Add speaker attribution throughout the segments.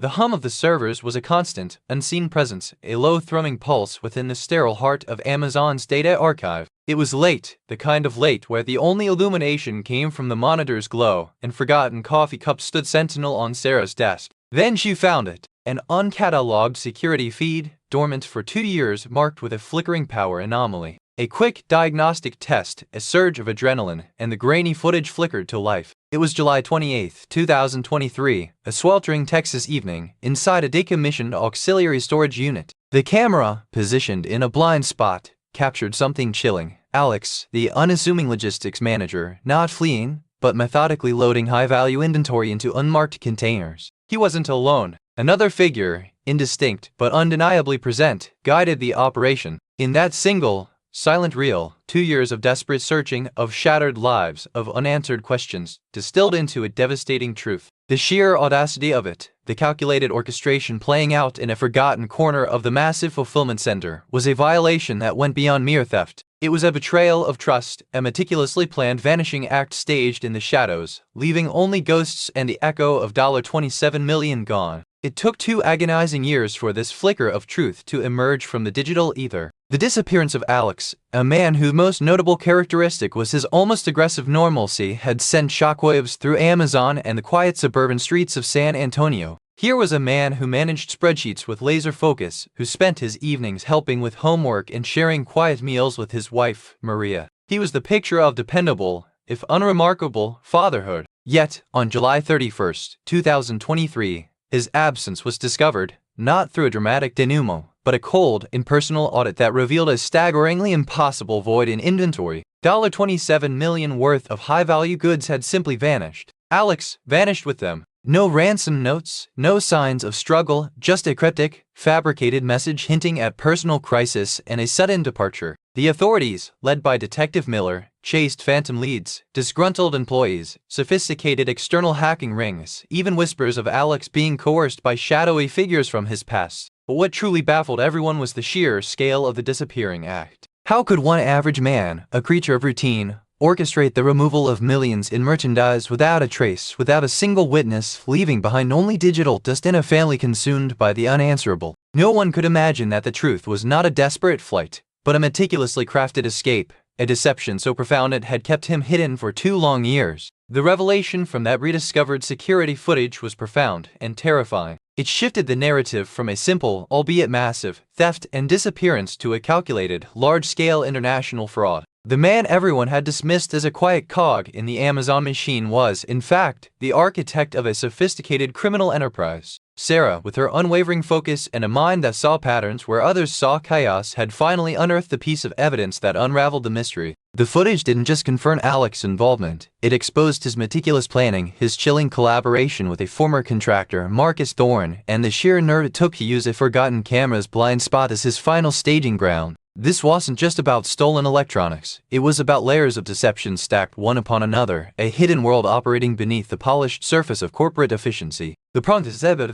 Speaker 1: The hum of the servers was a constant, unseen presence, a low thrumming pulse within the sterile heart of Amazon's data archive. It was late, the kind of late where the only illumination came from the monitor's glow, and forgotten coffee cups stood sentinel on Sarah's desk. Then she found it, an uncatalogued security feed, dormant for 2 years, marked with a flickering power anomaly. A quick diagnostic test, a surge of adrenaline, and the grainy footage flickered to life. It was July 28, 2023, a sweltering Texas evening, inside a decommissioned auxiliary storage unit. The camera, positioned in a blind spot, captured something chilling. Alex, the unassuming logistics manager, not fleeing, but methodically loading high-value inventory into unmarked containers. He wasn't alone. Another figure, indistinct but undeniably present, guided the operation. In that single, silent reel, 2 years of desperate searching, of shattered lives, of unanswered questions, distilled into a devastating truth. The sheer audacity of it, the calculated orchestration playing out in a forgotten corner of the massive fulfillment center, was a violation that went beyond mere theft. It was a betrayal of trust, a meticulously planned vanishing act staged in the shadows, leaving only ghosts and the echo of $27 million gone. It took 2 agonizing years for this flicker of truth to emerge from the digital ether. The disappearance of Alex, a man whose most notable characteristic was his almost aggressive normalcy, had sent shockwaves through Amazon and the quiet suburban streets of San Antonio. Here was a man who managed spreadsheets with laser focus, who spent his evenings helping with homework and sharing quiet meals with his wife, Maria. He was the picture of dependable, if unremarkable, fatherhood. Yet, on July 31, 2023, his absence was discovered, not through a dramatic denouement, but a cold, impersonal audit that revealed a staggeringly impossible void in inventory. $27 million worth of high-value goods had simply vanished. Alex vanished with them. No ransom notes, no signs of struggle, just a cryptic, fabricated message hinting at personal crisis and a sudden departure. The authorities, led by Detective Miller, chased phantom leads, disgruntled employees, sophisticated external hacking rings, even whispers of Alex being coerced by shadowy figures from his past. But what truly baffled everyone was the sheer scale of the disappearing act. How could one average man, a creature of routine, orchestrate the removal of millions in merchandise without a trace, without a single witness, leaving behind only digital dust in a family consumed by the unanswerable? No one could imagine that the truth was not a desperate flight, but a meticulously crafted escape, a deception so profound it had kept him hidden for 2 long years. The revelation from that rediscovered security footage was profound and terrifying. It shifted the narrative from a simple, albeit massive, theft and disappearance to a calculated, large-scale international fraud. The man everyone had dismissed as a quiet cog in the Amazon machine was, in fact, the architect of a sophisticated criminal enterprise. Sarah, with her unwavering focus and a mind that saw patterns where others saw chaos, had finally unearthed the piece of evidence that unraveled the mystery. The footage didn't just confirm Alex's involvement, it exposed his meticulous planning, his chilling collaboration with a former contractor, Marcus Thorne, and the sheer nerve it took to use a forgotten camera's blind spot as his final staging ground. This wasn't just about stolen electronics, it was about layers of deception stacked one upon another, a hidden world operating beneath the polished surface of corporate efficiency. The prompt is the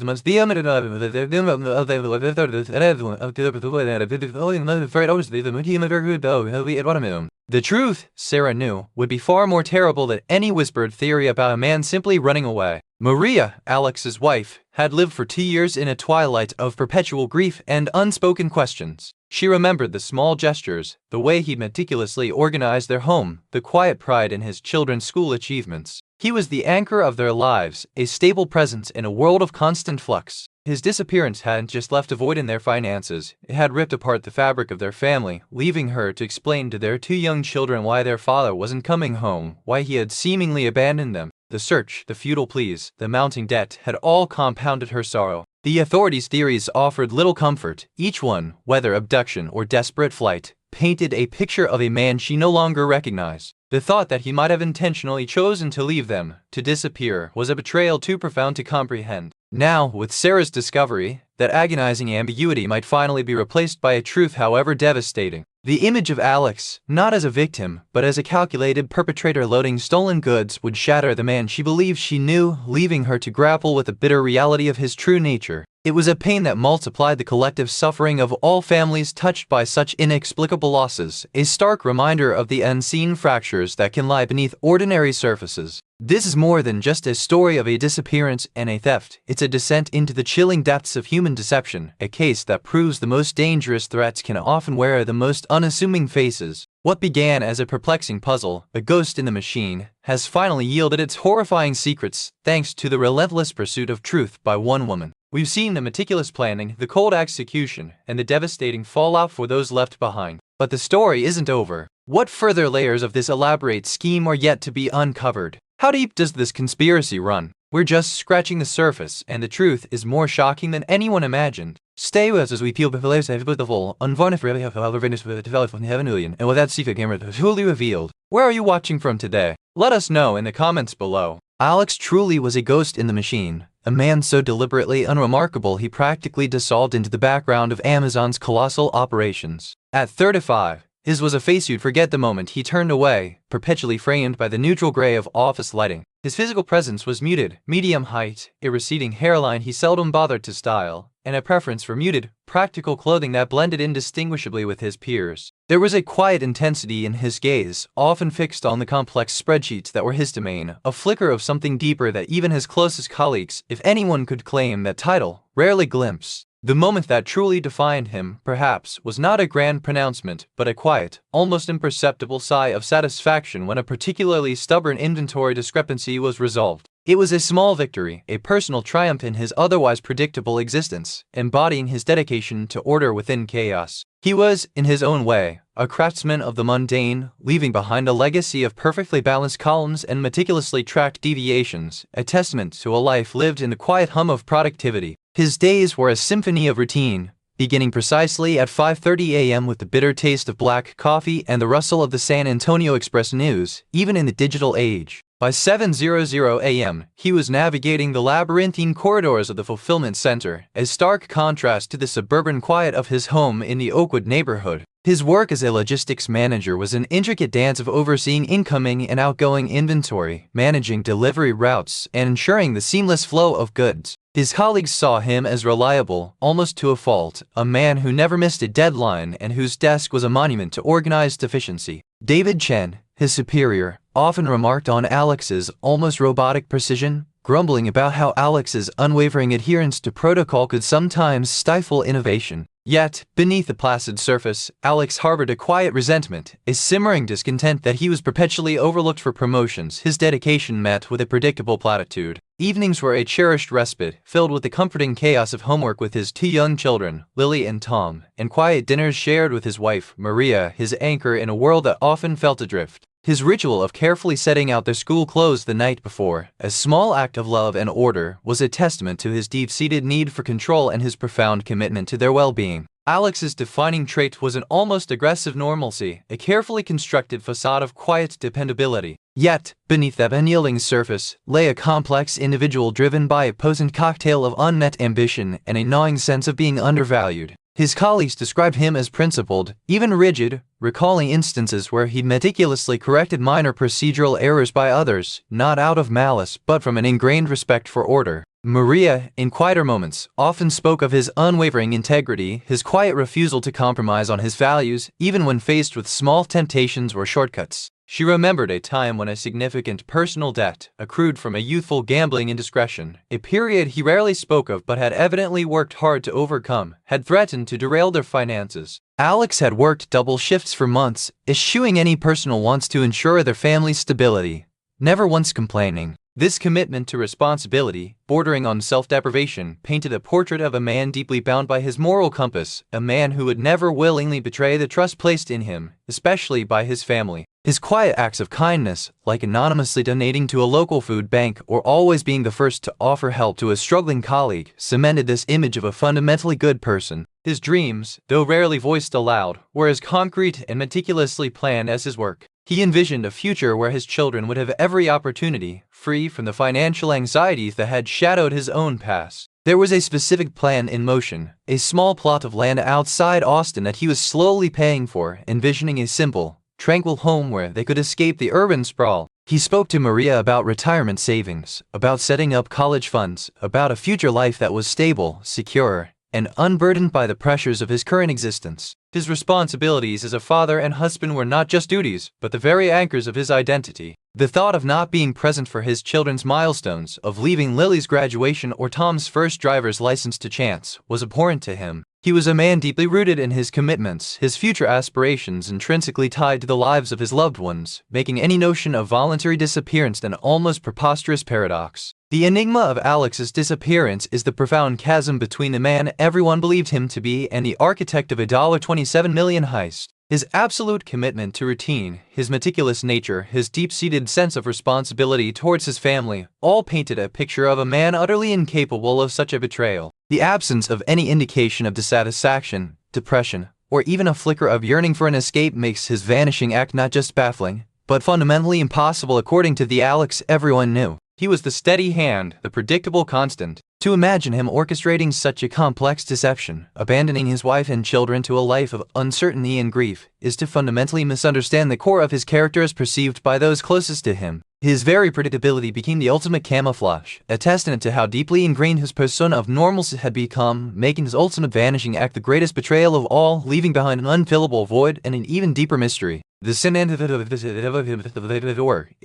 Speaker 1: truth, Sarah knew, would be far more terrible than any whispered theory about a man simply running away. Maria, Alex's wife, had lived for 2 years in a twilight of perpetual grief and unspoken questions. She remembered the small gestures, the way he meticulously organized their home, the quiet pride in his children's school achievements. He was the anchor of their lives, a stable presence in a world of constant flux. His disappearance hadn't just left a void in their finances, it had ripped apart the fabric of their family, leaving her to explain to their 2 young children why their father wasn't coming home, why he had seemingly abandoned them. The search, the futile pleas, the mounting debt had all compounded her sorrow. The authorities' theories offered little comfort. Each one, whether abduction or desperate flight, painted a picture of a man she no longer recognized. The thought that he might have intentionally chosen to leave them, to disappear, was a betrayal too profound to comprehend. Now, with Sarah's discovery, that agonizing ambiguity might finally be replaced by a truth however devastating. The image of Alex, not as a victim, but as a calculated perpetrator loading stolen goods, would shatter the man she believed she knew, leaving her to grapple with the bitter reality of his true nature. It was a pain that multiplied the collective suffering of all families touched by such inexplicable losses, a stark reminder of the unseen fractures that can lie beneath ordinary surfaces. This is more than just a story of a disappearance and a theft. It's a descent into the chilling depths of human deception, a case that proves the most dangerous threats can often wear the most unassuming faces. What began as a perplexing puzzle, a ghost in the machine, has finally yielded its horrifying secrets thanks to the relentless pursuit of truth by one woman. We've seen the meticulous planning, the cold execution, and the devastating fallout for those left behind. But the story isn't over. What further layers of this elaborate scheme are yet to be uncovered? How deep does this conspiracy run? We're just scratching the surface, and the truth is more shocking than anyone imagined. Stay with us as we peel back the layers of the full, unvarnished reality of how the Venus developed from heaven and with that secret camera truly revealed. Where are you watching from today? Let us know in the comments below. Alex truly was a ghost in the machine, a man so deliberately unremarkable he practically dissolved into the background of Amazon's colossal operations. At 35, his was a face you'd forget the moment he turned away, perpetually framed by the neutral gray of office lighting. His physical presence was muted, medium height, a receding hairline he seldom bothered to style, and a preference for muted, practical clothing that blended indistinguishably with his peers. There was a quiet intensity in his gaze, often fixed on the complex spreadsheets that were his domain, a flicker of something deeper that even his closest colleagues, if anyone could claim that title, rarely glimpsed. The moment that truly defined him, perhaps, was not a grand pronouncement, but a quiet, almost imperceptible sigh of satisfaction when a particularly stubborn inventory discrepancy was resolved. It was a small victory, a personal triumph in his otherwise predictable existence, embodying his dedication to order within chaos. He was, in his own way, a craftsman of the mundane, leaving behind a legacy of perfectly balanced columns and meticulously tracked deviations, a testament to a life lived in the quiet hum of productivity. His days were a symphony of routine, beginning precisely at 5:30 a.m. with the bitter taste of black coffee and the rustle of the San Antonio Express News, even in the digital age. By 7:00 a.m., he was navigating the labyrinthine corridors of the fulfillment center, a stark contrast to the suburban quiet of his home in the Oakwood neighborhood. His work as a logistics manager was an intricate dance of overseeing incoming and outgoing inventory, managing delivery routes, and ensuring the seamless flow of goods. His colleagues saw him as reliable, almost to a fault, a man who never missed a deadline and whose desk was a monument to organized efficiency. David Chen, his superior, often remarked on Alex's almost robotic precision, grumbling about how Alex's unwavering adherence to protocol could sometimes stifle innovation. Yet, beneath the placid surface, Alex harbored a quiet resentment, a simmering discontent that he was perpetually overlooked for promotions. His dedication met with a predictable platitude. Evenings were a cherished respite, filled with the comforting chaos of homework with his two young children, Lily and Tom, and quiet dinners shared with his wife, Maria, his anchor in a world that often felt adrift. His ritual of carefully setting out their school clothes the night before, a small act of love and order, was a testament to his deep-seated need for control and his profound commitment to their well-being. Alex's defining trait was an almost aggressive normalcy, a carefully constructed facade of quiet dependability. Yet, beneath that unyielding surface, lay a complex individual driven by a potent cocktail of unmet ambition and a gnawing sense of being undervalued. His colleagues described him as principled, even rigid, recalling instances where he'd meticulously corrected minor procedural errors by others, not out of malice but from an ingrained respect for order. Maria, in quieter moments, often spoke of his unwavering integrity, his quiet refusal to compromise on his values, even when faced with small temptations or shortcuts. She remembered a time when a significant personal debt, accrued from a youthful gambling indiscretion, a period he rarely spoke of but had evidently worked hard to overcome, had threatened to derail their finances. Alex had worked double shifts for months, eschewing any personal wants to ensure their family's stability, never once complaining. This commitment to responsibility, bordering on self-deprivation, painted a portrait of a man deeply bound by his moral compass, a man who would never willingly betray the trust placed in him, especially by his family. His quiet acts of kindness, like anonymously donating to a local food bank or always being the first to offer help to a struggling colleague, cemented this image of a fundamentally good person. His dreams, though rarely voiced aloud, were as concrete and meticulously planned as his work. He envisioned a future where his children would have every opportunity, free from the financial anxieties that had shadowed his own past. There was a specific plan in motion, a small plot of land outside Austin that he was slowly paying for, envisioning a simple, tranquil home where they could escape the urban sprawl. He spoke to Maria about retirement savings, about setting up college funds, about a future life that was stable, secure, and unburdened by the pressures of his current existence. His responsibilities as a father and husband were not just duties, but the very anchors of his identity. The thought of not being present for his children's milestones, of leaving Lily's graduation or Tom's first driver's license to chance, was abhorrent to him. He was a man deeply rooted in his commitments, his future aspirations intrinsically tied to the lives of his loved ones, making any notion of voluntary disappearance an almost preposterous paradox. The enigma of Alex's disappearance is the profound chasm between the man everyone believed him to be and the architect of a $27 million heist. His absolute commitment to routine, his meticulous nature, his deep-seated sense of responsibility towards his family, all painted a picture of a man utterly incapable of such a betrayal. The absence of any indication of dissatisfaction, depression, or even a flicker of yearning for an escape makes his vanishing act not just baffling, but fundamentally impossible according to the Alex everyone knew. He was the steady hand, the predictable constant. To imagine him orchestrating such a complex deception, abandoning his wife and children to a life of uncertainty and grief, is to fundamentally misunderstand the core of his character as perceived by those closest to him. His very predictability became the ultimate camouflage, a testament to how deeply ingrained his persona of normalcy had become, making his ultimate vanishing act the greatest betrayal of all, leaving behind an unfillable void and an even deeper mystery. The sin it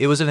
Speaker 1: was an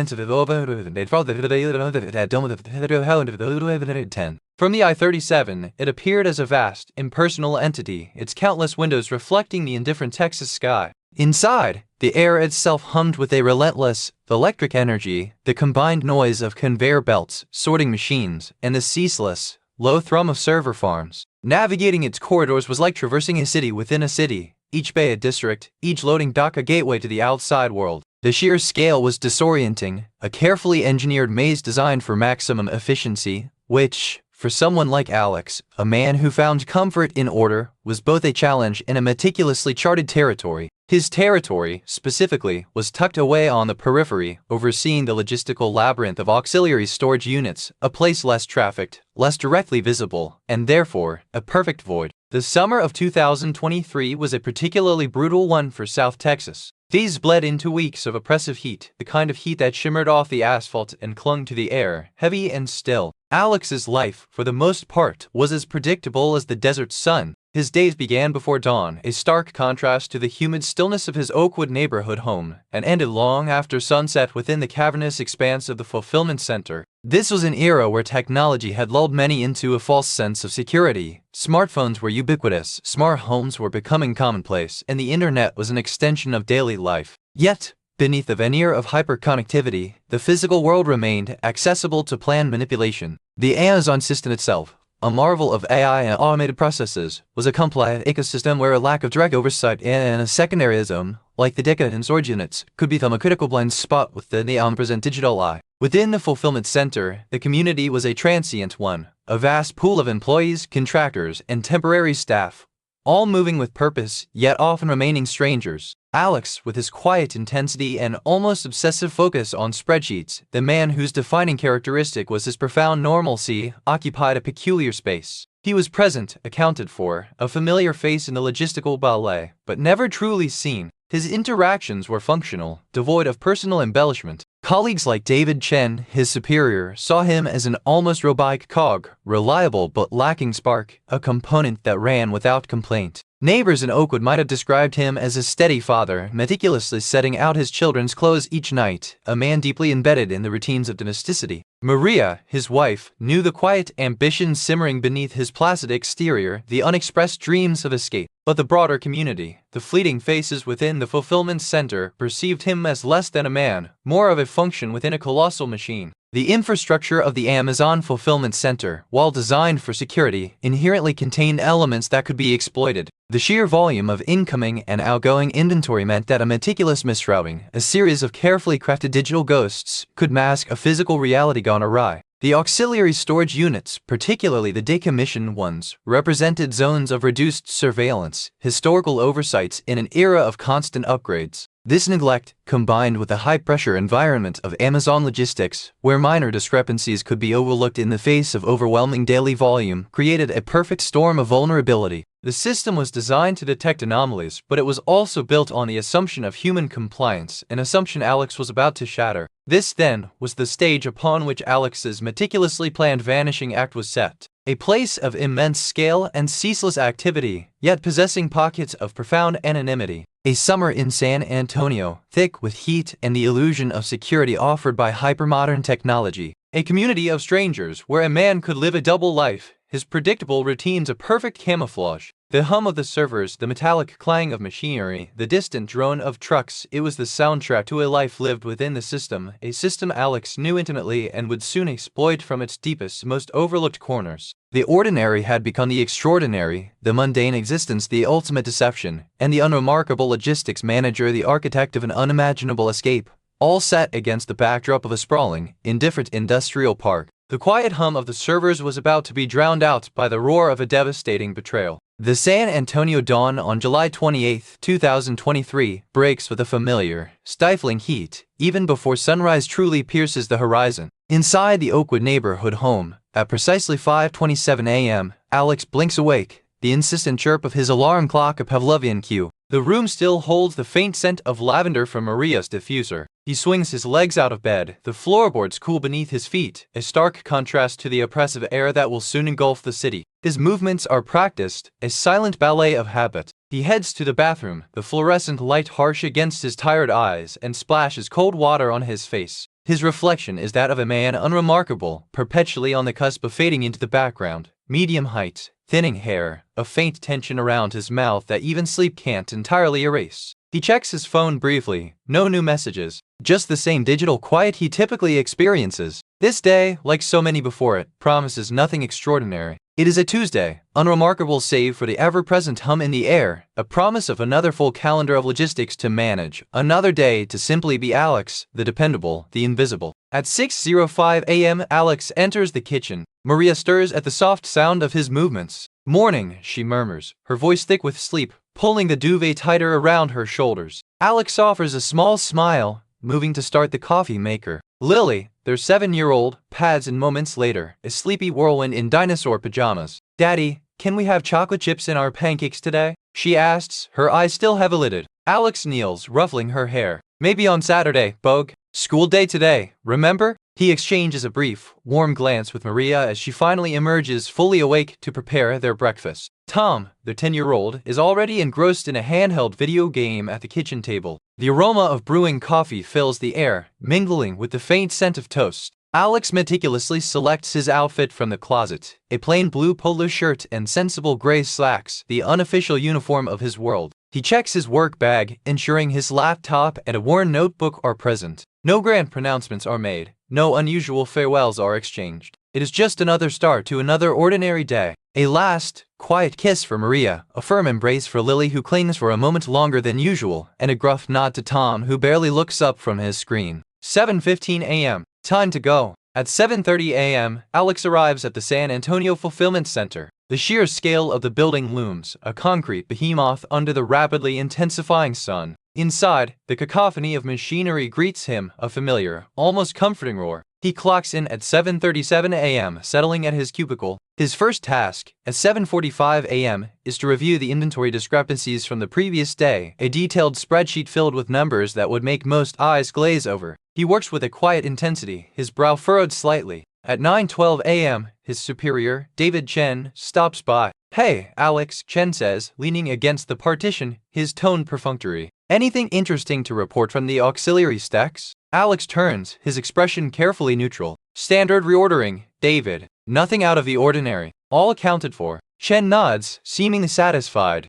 Speaker 1: From the I-37, it appeared as a vast, impersonal entity, its countless windows reflecting the indifferent Texas sky. Inside, the air itself hummed with a relentless, electric energy, the combined noise of conveyor belts, sorting machines, and the ceaseless, low thrum of server farms. Navigating its corridors was like traversing a city within a city, each bay a district, each loading dock a gateway to the outside world. The sheer scale was disorienting, a carefully engineered maze designed for maximum efficiency, which, for someone like Alex, a man who found comfort in order, was both a challenge and a meticulously charted territory. His territory, specifically, was tucked away on the periphery, overseeing the logistical labyrinth of auxiliary storage units, a place less trafficked, less directly visible, and therefore, a perfect void. The summer of 2023 was a particularly brutal one for South Texas. These bled into weeks of oppressive heat, the kind of heat that shimmered off the asphalt and clung to the air, heavy and still. Alex's life, for the most part, was as predictable as the desert sun. His days began before dawn, a stark contrast to the humid stillness of his Oakwood neighborhood home, and ended long after sunset within the cavernous expanse of the fulfillment center. This was an era where technology had lulled many into a false sense of security. Smartphones were ubiquitous, smart homes were becoming commonplace, and the internet was an extension of daily life. Yet, beneath the veneer of hyperconnectivity, the physical world remained accessible to planned manipulation. The Amazon system itself, a marvel of AI and automated processes, was a complex ecosystem where a lack of direct oversight in a secondary zone, like the data and storage units, could become a critical blind spot within the omnipresent digital eye. Within the fulfillment center, the community was a transient one, a vast pool of employees, contractors, and temporary staff, all moving with purpose, yet often remaining strangers. Alex, with his quiet intensity and almost obsessive focus on spreadsheets, the man whose defining characteristic was his profound normalcy, occupied a peculiar space. He was present, accounted for, a familiar face in the logistical ballet, but never truly seen. His interactions were functional, devoid of personal embellishment. Colleagues like David Chen, his superior, saw him as an almost robotic cog, reliable but lacking spark, a component that ran without complaint. Neighbors in Oakwood might have described him as a steady father, meticulously setting out his children's clothes each night, a man deeply embedded in the routines of domesticity. Maria, his wife, knew the quiet ambition simmering beneath his placid exterior, the unexpressed dreams of escape. But the broader community, the fleeting faces within the fulfillment center, perceived him as less than a man, more of a function within a colossal machine. The infrastructure of the Amazon fulfillment center, while designed for security, inherently contained elements that could be exploited. The sheer volume of incoming and outgoing inventory meant that a meticulous misrouting, a series of carefully crafted digital ghosts, could mask a physical reality gone awry. The auxiliary storage units, particularly the decommissioned ones, represented zones of reduced surveillance, historical oversights in an era of constant upgrades. This neglect, combined with the high-pressure environment of Amazon logistics, where minor discrepancies could be overlooked in the face of overwhelming daily volume, created a perfect storm of vulnerability. The system was designed to detect anomalies, but it was also built on the assumption of human compliance, an assumption Alex was about to shatter. This, then, was the stage upon which Alex's meticulously planned vanishing act was set. A place of immense scale and ceaseless activity, yet possessing pockets of profound anonymity. A summer in San Antonio, thick with heat and the illusion of security offered by hypermodern technology. A community of strangers where a man could live a double life, his predictable routines a perfect camouflage. The hum of the servers, the metallic clang of machinery, the distant drone of trucks, it was the soundtrack to a life lived within the system, a system Alex knew intimately and would soon exploit from its deepest, most overlooked corners. The ordinary had become the extraordinary, the mundane existence the ultimate deception, and the unremarkable logistics manager the architect of an unimaginable escape, all set against the backdrop of a sprawling, indifferent industrial park. The quiet hum of the servers was about to be drowned out by the roar of a devastating betrayal. The San Antonio dawn on July 28, 2023, breaks with a familiar, stifling heat, even before sunrise truly pierces the horizon. Inside the Oakwood neighborhood home, at precisely 5:27 a.m., Alex blinks awake, the insistent chirp of his alarm clock a Pavlovian cue. The room still holds the faint scent of lavender from Maria's diffuser. He swings his legs out of bed, the floorboards cool beneath his feet, a stark contrast to the oppressive air that will soon engulf the city. His movements are practiced, a silent ballet of habit. He heads to the bathroom, the fluorescent light harsh against his tired eyes, and splashes cold water on his face. His reflection is that of a man unremarkable, perpetually on the cusp of fading into the background. Medium height, thinning hair, a faint tension around his mouth that even sleep can't entirely erase. He checks his phone briefly, no new messages, just the same digital quiet he typically experiences. This day, like so many before it, promises nothing extraordinary. It is a Tuesday, unremarkable save for the ever-present hum in the air, a promise of another full calendar of logistics to manage, another day to simply be Alex, the dependable, the invisible. At 6:05 a.m., Alex enters the kitchen. Maria stirs at the soft sound of his movements. "Morning," she murmurs, her voice thick with sleep, pulling the duvet tighter around her shoulders. Alex offers a small smile, moving to start the coffee maker. Lily, their 7-year-old, pads in moments later, a sleepy whirlwind in dinosaur pajamas. "Daddy, can we have chocolate chips in our pancakes today?" she asks, her eyes still heavy-lidded. Alex kneels, ruffling her hair. "Maybe on Saturday, Bogue. School day today, remember?" He exchanges a brief, warm glance with Maria as she finally emerges fully awake to prepare their breakfast. Tom, their 10-year-old, is already engrossed in a handheld video game at the kitchen table. The aroma of brewing coffee fills the air, mingling with the faint scent of toast. Alex meticulously selects his outfit from the closet, a plain blue polo shirt and sensible gray slacks, the unofficial uniform of his world. He checks his work bag, ensuring his laptop and a worn notebook are present. No grand pronouncements are made, no unusual farewells are exchanged. It is just another start to another ordinary day. A last, quiet kiss for Maria, a firm embrace for Lily who clings for a moment longer than usual, and a gruff nod to Tom who barely looks up from his screen. 7:15 a.m. Time to go. At 7:30 a.m., Alex arrives at the San Antonio Fulfillment Center. The sheer scale of the building looms, a concrete behemoth under the rapidly intensifying sun. Inside, the cacophony of machinery greets him, a familiar, almost comforting roar. He clocks in at 7:37 a.m., settling at his cubicle. His first task, at 7:45 a.m., is to review the inventory discrepancies from the previous day, a detailed spreadsheet filled with numbers that would make most eyes glaze over. He works with a quiet intensity, his brow furrowed slightly. At 9:12 a.m., his superior, David Chen, stops by. "Hey, Alex," Chen says, leaning against the partition, his tone perfunctory. "Anything interesting to report from the auxiliary stacks?" Alex turns, his expression carefully neutral. "Standard reordering, David. Nothing out of the ordinary. All accounted for." Chen nods, seemingly satisfied.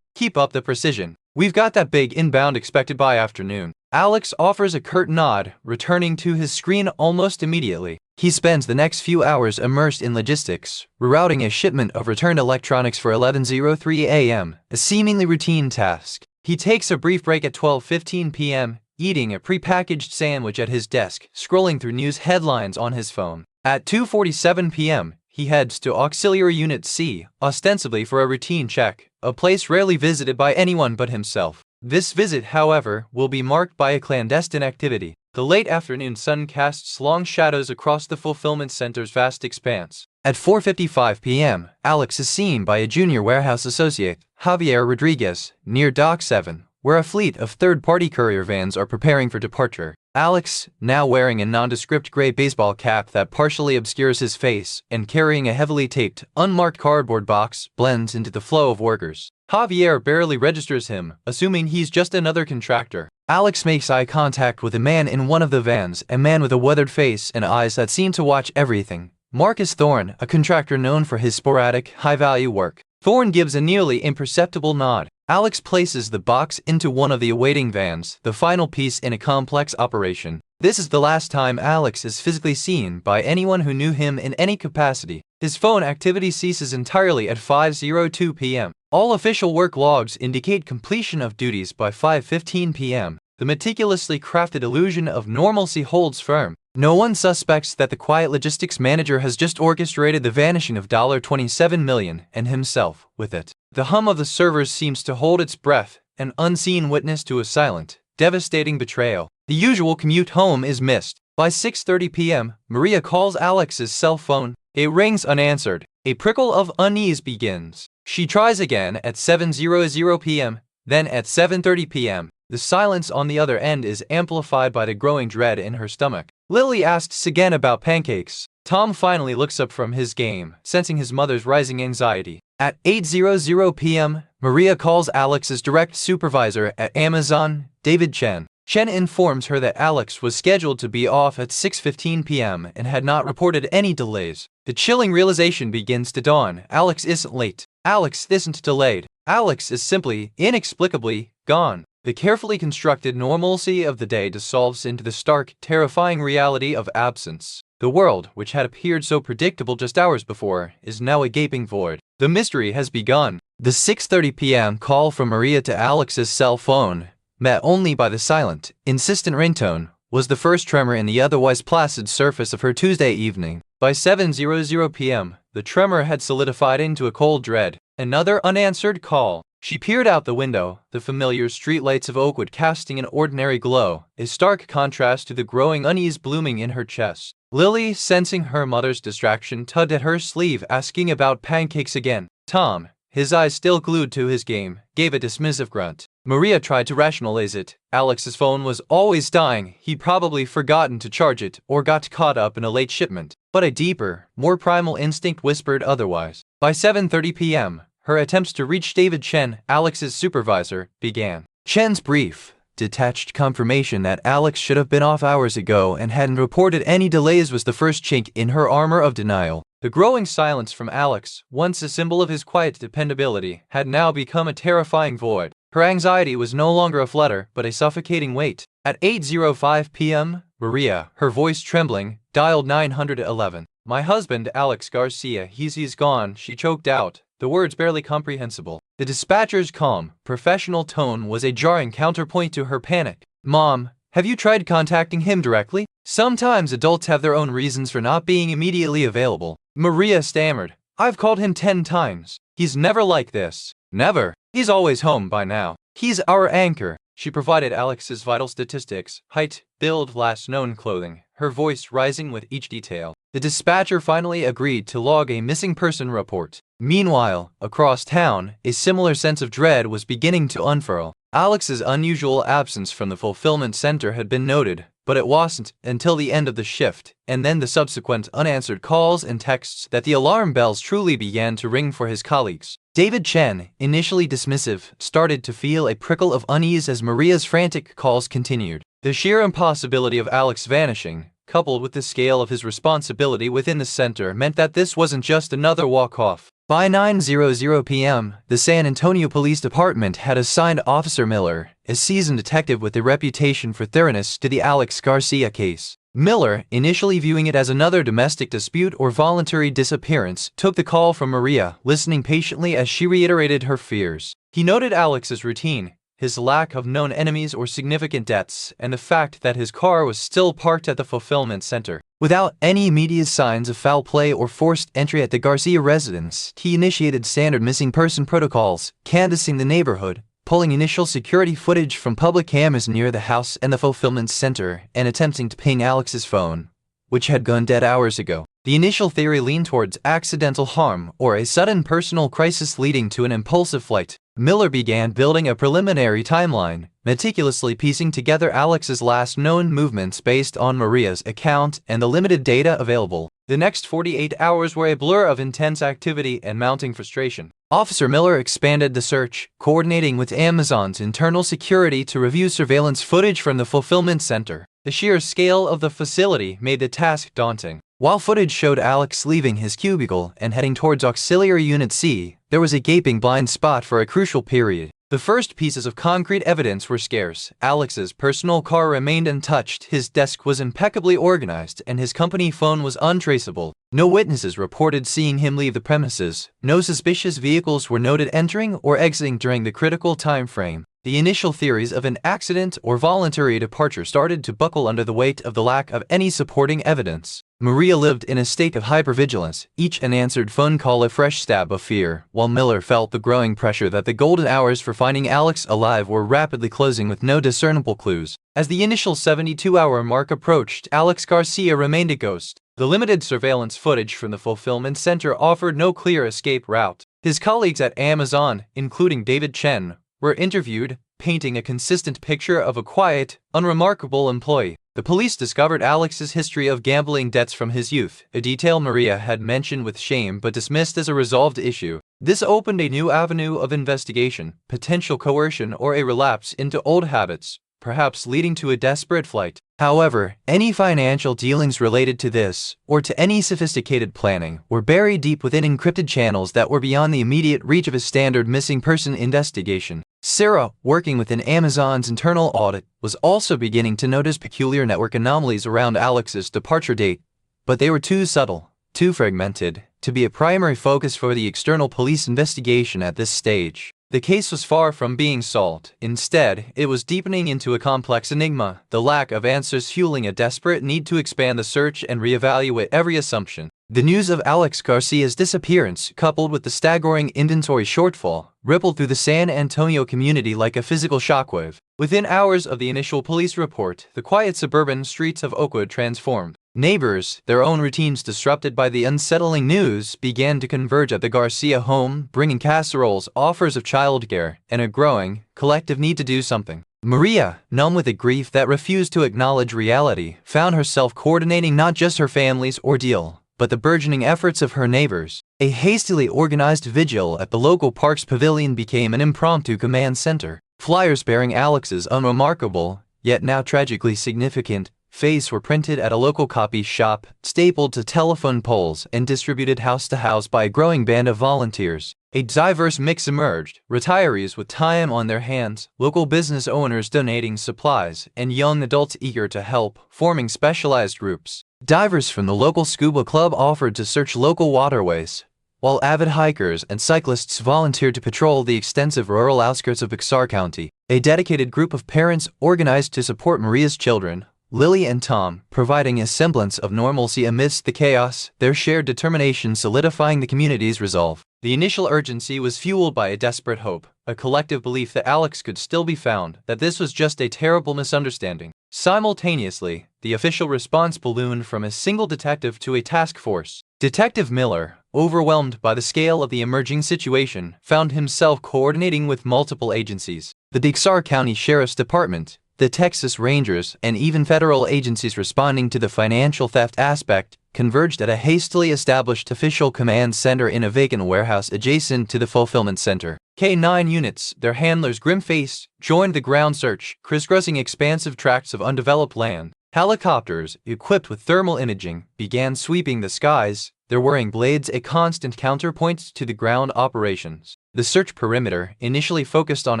Speaker 1: Keep up the precision. We've got that big inbound expected by afternoon." Alex offers a curt nod, returning to his screen almost immediately. He spends the next few hours immersed in logistics, rerouting a shipment of returned electronics for 11:03 a.m., a seemingly routine task. He takes a brief break at 12:15 p.m., eating a prepackaged sandwich at his desk, scrolling through news headlines on his phone. At 2:47 p.m., he heads to Auxiliary Unit C, ostensibly for a routine check, a place rarely visited by anyone but himself. This visit, however, will be marked by a clandestine activity. The late afternoon sun casts long shadows across the fulfillment center's vast expanse. At 4:55 p.m., Alex is seen by a junior warehouse associate, Javier Rodriguez, near Dock 7, where a fleet of third-party courier vans are preparing for departure. Alex, now wearing a nondescript gray baseball cap that partially obscures his face and carrying a heavily taped, unmarked cardboard box, blends into the flow of workers. Javier barely registers him, assuming he's just another contractor. Alex makes eye contact with a man in one of the vans, a man with a weathered face and eyes that seem to watch everything. Marcus Thorne, a contractor known for his sporadic, high-value work. Thorne gives a nearly imperceptible nod. Alex places the box into one of the awaiting vans, the final piece in a complex operation. This is the last time Alex is physically seen by anyone who knew him in any capacity. His phone activity ceases entirely at 5:02 p.m. All official work logs indicate completion of duties by 5:15 p.m. The meticulously crafted illusion of normalcy holds firm. No one suspects that the quiet logistics manager has just orchestrated the vanishing of $27 million and himself with it. The hum of the servers seems to hold its breath, an unseen witness to a silent, devastating betrayal. The usual commute home is missed. By 6:30 p.m., Maria calls Alex's cell phone. It rings unanswered. A prickle of unease begins. She tries again at 7:00 p.m., then at 7:30 p.m. The silence on the other end is amplified by the growing dread in her stomach. Lily asks again about pancakes. Tom finally looks up from his game, sensing his mother's rising anxiety. At 8:00 p.m., Maria calls Alex's direct supervisor at Amazon, David Chen. Chen informs her that Alex was scheduled to be off at 6:15 p.m. and had not reported any delays. The chilling realization begins to dawn. Alex isn't late. Alex isn't delayed. Alex is simply, inexplicably, gone. The carefully constructed normalcy of the day dissolves into the stark, terrifying reality of absence. The world, which had appeared so predictable just hours before, is now a gaping void. The mystery has begun. The 6:30 p.m. call from Maria to Alex's cell phone, met only by the silent, insistent ringtone, was the first tremor in the otherwise placid surface of her Tuesday evening. By 7:00 p.m., the tremor had solidified into a cold dread. Another unanswered call. She peered out the window, the familiar streetlights of Oakwood casting an ordinary glow, a stark contrast to the growing unease blooming in her chest. Lily, sensing her mother's distraction, tugged at her sleeve, asking about pancakes again. Tom, his eyes still glued to his game, gave a dismissive grunt. Maria tried to rationalize it. Alex's phone was always dying. He'd probably forgotten to charge it or got caught up in a late shipment. But a deeper, more primal instinct whispered otherwise. By 7:30 p.m., her attempts to reach David Chen, Alex's supervisor, began. Chen's brief, detached confirmation that Alex should have been off hours ago and hadn't reported any delays was the first chink in her armor of denial. The growing silence from Alex, once a symbol of his quiet dependability, had now become a terrifying void. Her anxiety was no longer a flutter, but a suffocating weight. At 8:05 p.m., Maria, her voice trembling, dialed 911. "My husband, Alex Garcia, he's gone," she choked out, the words barely comprehensible. The dispatcher's calm, professional tone was a jarring counterpoint to her panic. "Mom, have you tried contacting him directly? Sometimes adults have their own reasons for not being immediately available." Maria stammered. "I've called him 10 times. He's never like this. Never. He's always home by now. He's our anchor." She provided Alex's vital statistics, height, build, last known clothing, her voice rising with each detail. The dispatcher finally agreed to log a missing person report. Meanwhile, across town, a similar sense of dread was beginning to unfurl. Alex's unusual absence from the fulfillment center had been noted, but it wasn't until the end of the shift, and then the subsequent unanswered calls and texts, that the alarm bells truly began to ring for his colleagues. David Chen, initially dismissive, started to feel a prickle of unease as Maria's frantic calls continued. The sheer impossibility of Alex vanishing, coupled with the scale of his responsibility within the center, meant that this wasn't just another walk-off. By 9:00 p.m., the San Antonio Police Department had assigned Officer Miller, a seasoned detective with a reputation for thoroughness, to the Alex Garcia case. Miller, initially viewing it as another domestic dispute or voluntary disappearance, took the call from Maria, listening patiently as she reiterated her fears. He noted Alex's routine, his lack of known enemies or significant debts, and the fact that his car was still parked at the fulfillment center. Without any immediate signs of foul play or forced entry at the Garcia residence, he initiated standard missing person protocols, canvassing the neighborhood, pulling initial security footage from public cameras near the house and the fulfillment center, and attempting to ping Alex's phone, which had gone dead hours ago. The initial theory leaned towards accidental harm or a sudden personal crisis leading to an impulsive flight. Miller began building a preliminary timeline, meticulously piecing together Alex's last known movements based on Maria's account and the limited data available. The next 48 hours were a blur of intense activity and mounting frustration. Officer Miller expanded the search, coordinating with Amazon's internal security to review surveillance footage from the fulfillment center. The sheer scale of the facility made the task daunting. While footage showed Alex leaving his cubicle and heading towards Auxiliary Unit C, there was a gaping blind spot for a crucial period. The first pieces of concrete evidence were scarce. Alex's personal car remained untouched, his desk was impeccably organized, and his company phone was untraceable. No witnesses reported seeing him leave the premises. No suspicious vehicles were noted entering or exiting during the critical time frame. The initial theories of an accident or voluntary departure started to buckle under the weight of the lack of any supporting evidence. Maria lived in a state of hypervigilance, each unanswered phone call a fresh stab of fear, while Miller felt the growing pressure that the golden hours for finding Alex alive were rapidly closing with no discernible clues. As the initial 72-hour mark approached, Alex Garcia remained a ghost. The limited surveillance footage from the fulfillment center offered no clear escape route. His colleagues at Amazon, including David Chen, were interviewed, painting a consistent picture of a quiet, unremarkable employee. The police discovered Alex's history of gambling debts from his youth, a detail Maria had mentioned with shame but dismissed as a resolved issue. This opened a new avenue of investigation, potential coercion or a relapse into old habits, perhaps leading to a desperate flight. However, any financial dealings related to this, or to any sophisticated planning, were buried deep within encrypted channels that were beyond the immediate reach of a standard missing person investigation. Sarah, working within Amazon's internal audit, was also beginning to notice peculiar network anomalies around Alex's departure date, but they were too subtle, too fragmented, to be a primary focus for the external police investigation at this stage. The case was far from being solved. Instead, it was deepening into a complex enigma, the lack of answers fueling a desperate need to expand the search and reevaluate every assumption. The news of Alex Garcia's disappearance, coupled with the staggering inventory shortfall, rippled through the San Antonio community like a physical shockwave. Within hours of the initial police report, the quiet suburban streets of Oakwood transformed. Neighbors, their own routines disrupted by the unsettling news, began to converge at the Garcia home, bringing casseroles, offers of childcare, and a growing, collective need to do something. Maria, numb with a grief that refused to acknowledge reality, found herself coordinating not just her family's ordeal, but the burgeoning efforts of her neighbors. A hastily organized vigil at the local park's pavilion became an impromptu command center. Flyers bearing Alex's unremarkable, yet now tragically significant, face were printed at a local copy shop, stapled to telephone poles, and distributed house to house by a growing band of volunteers. A diverse mix emerged, retirees with time on their hands, local business owners donating supplies, and young adults eager to help, forming specialized groups. Divers from the local scuba club offered to search local waterways, while avid hikers and cyclists volunteered to patrol the extensive rural outskirts of Bexar County. A dedicated group of parents organized to support Maria's children, Lily and Tom, providing a semblance of normalcy amidst the chaos, their shared determination solidifying the community's resolve. The initial urgency was fueled by a desperate hope, a collective belief that Alex could still be found, that this was just a terrible misunderstanding. Simultaneously, the official response ballooned from a single detective to a task force. Detective Miller, overwhelmed by the scale of the emerging situation, found himself coordinating with multiple agencies. The Bexar County Sheriff's Department, the Texas Rangers, and even federal agencies responding to the financial theft aspect converged at a hastily established official command center in a vacant warehouse adjacent to the fulfillment center. K-9 units, their handlers grim-faced, joined the ground search, crisscrossing expansive tracts of undeveloped land. Helicopters, equipped with thermal imaging, began sweeping the skies, their whirring blades a constant counterpoint to the ground operations. The search perimeter, initially focused on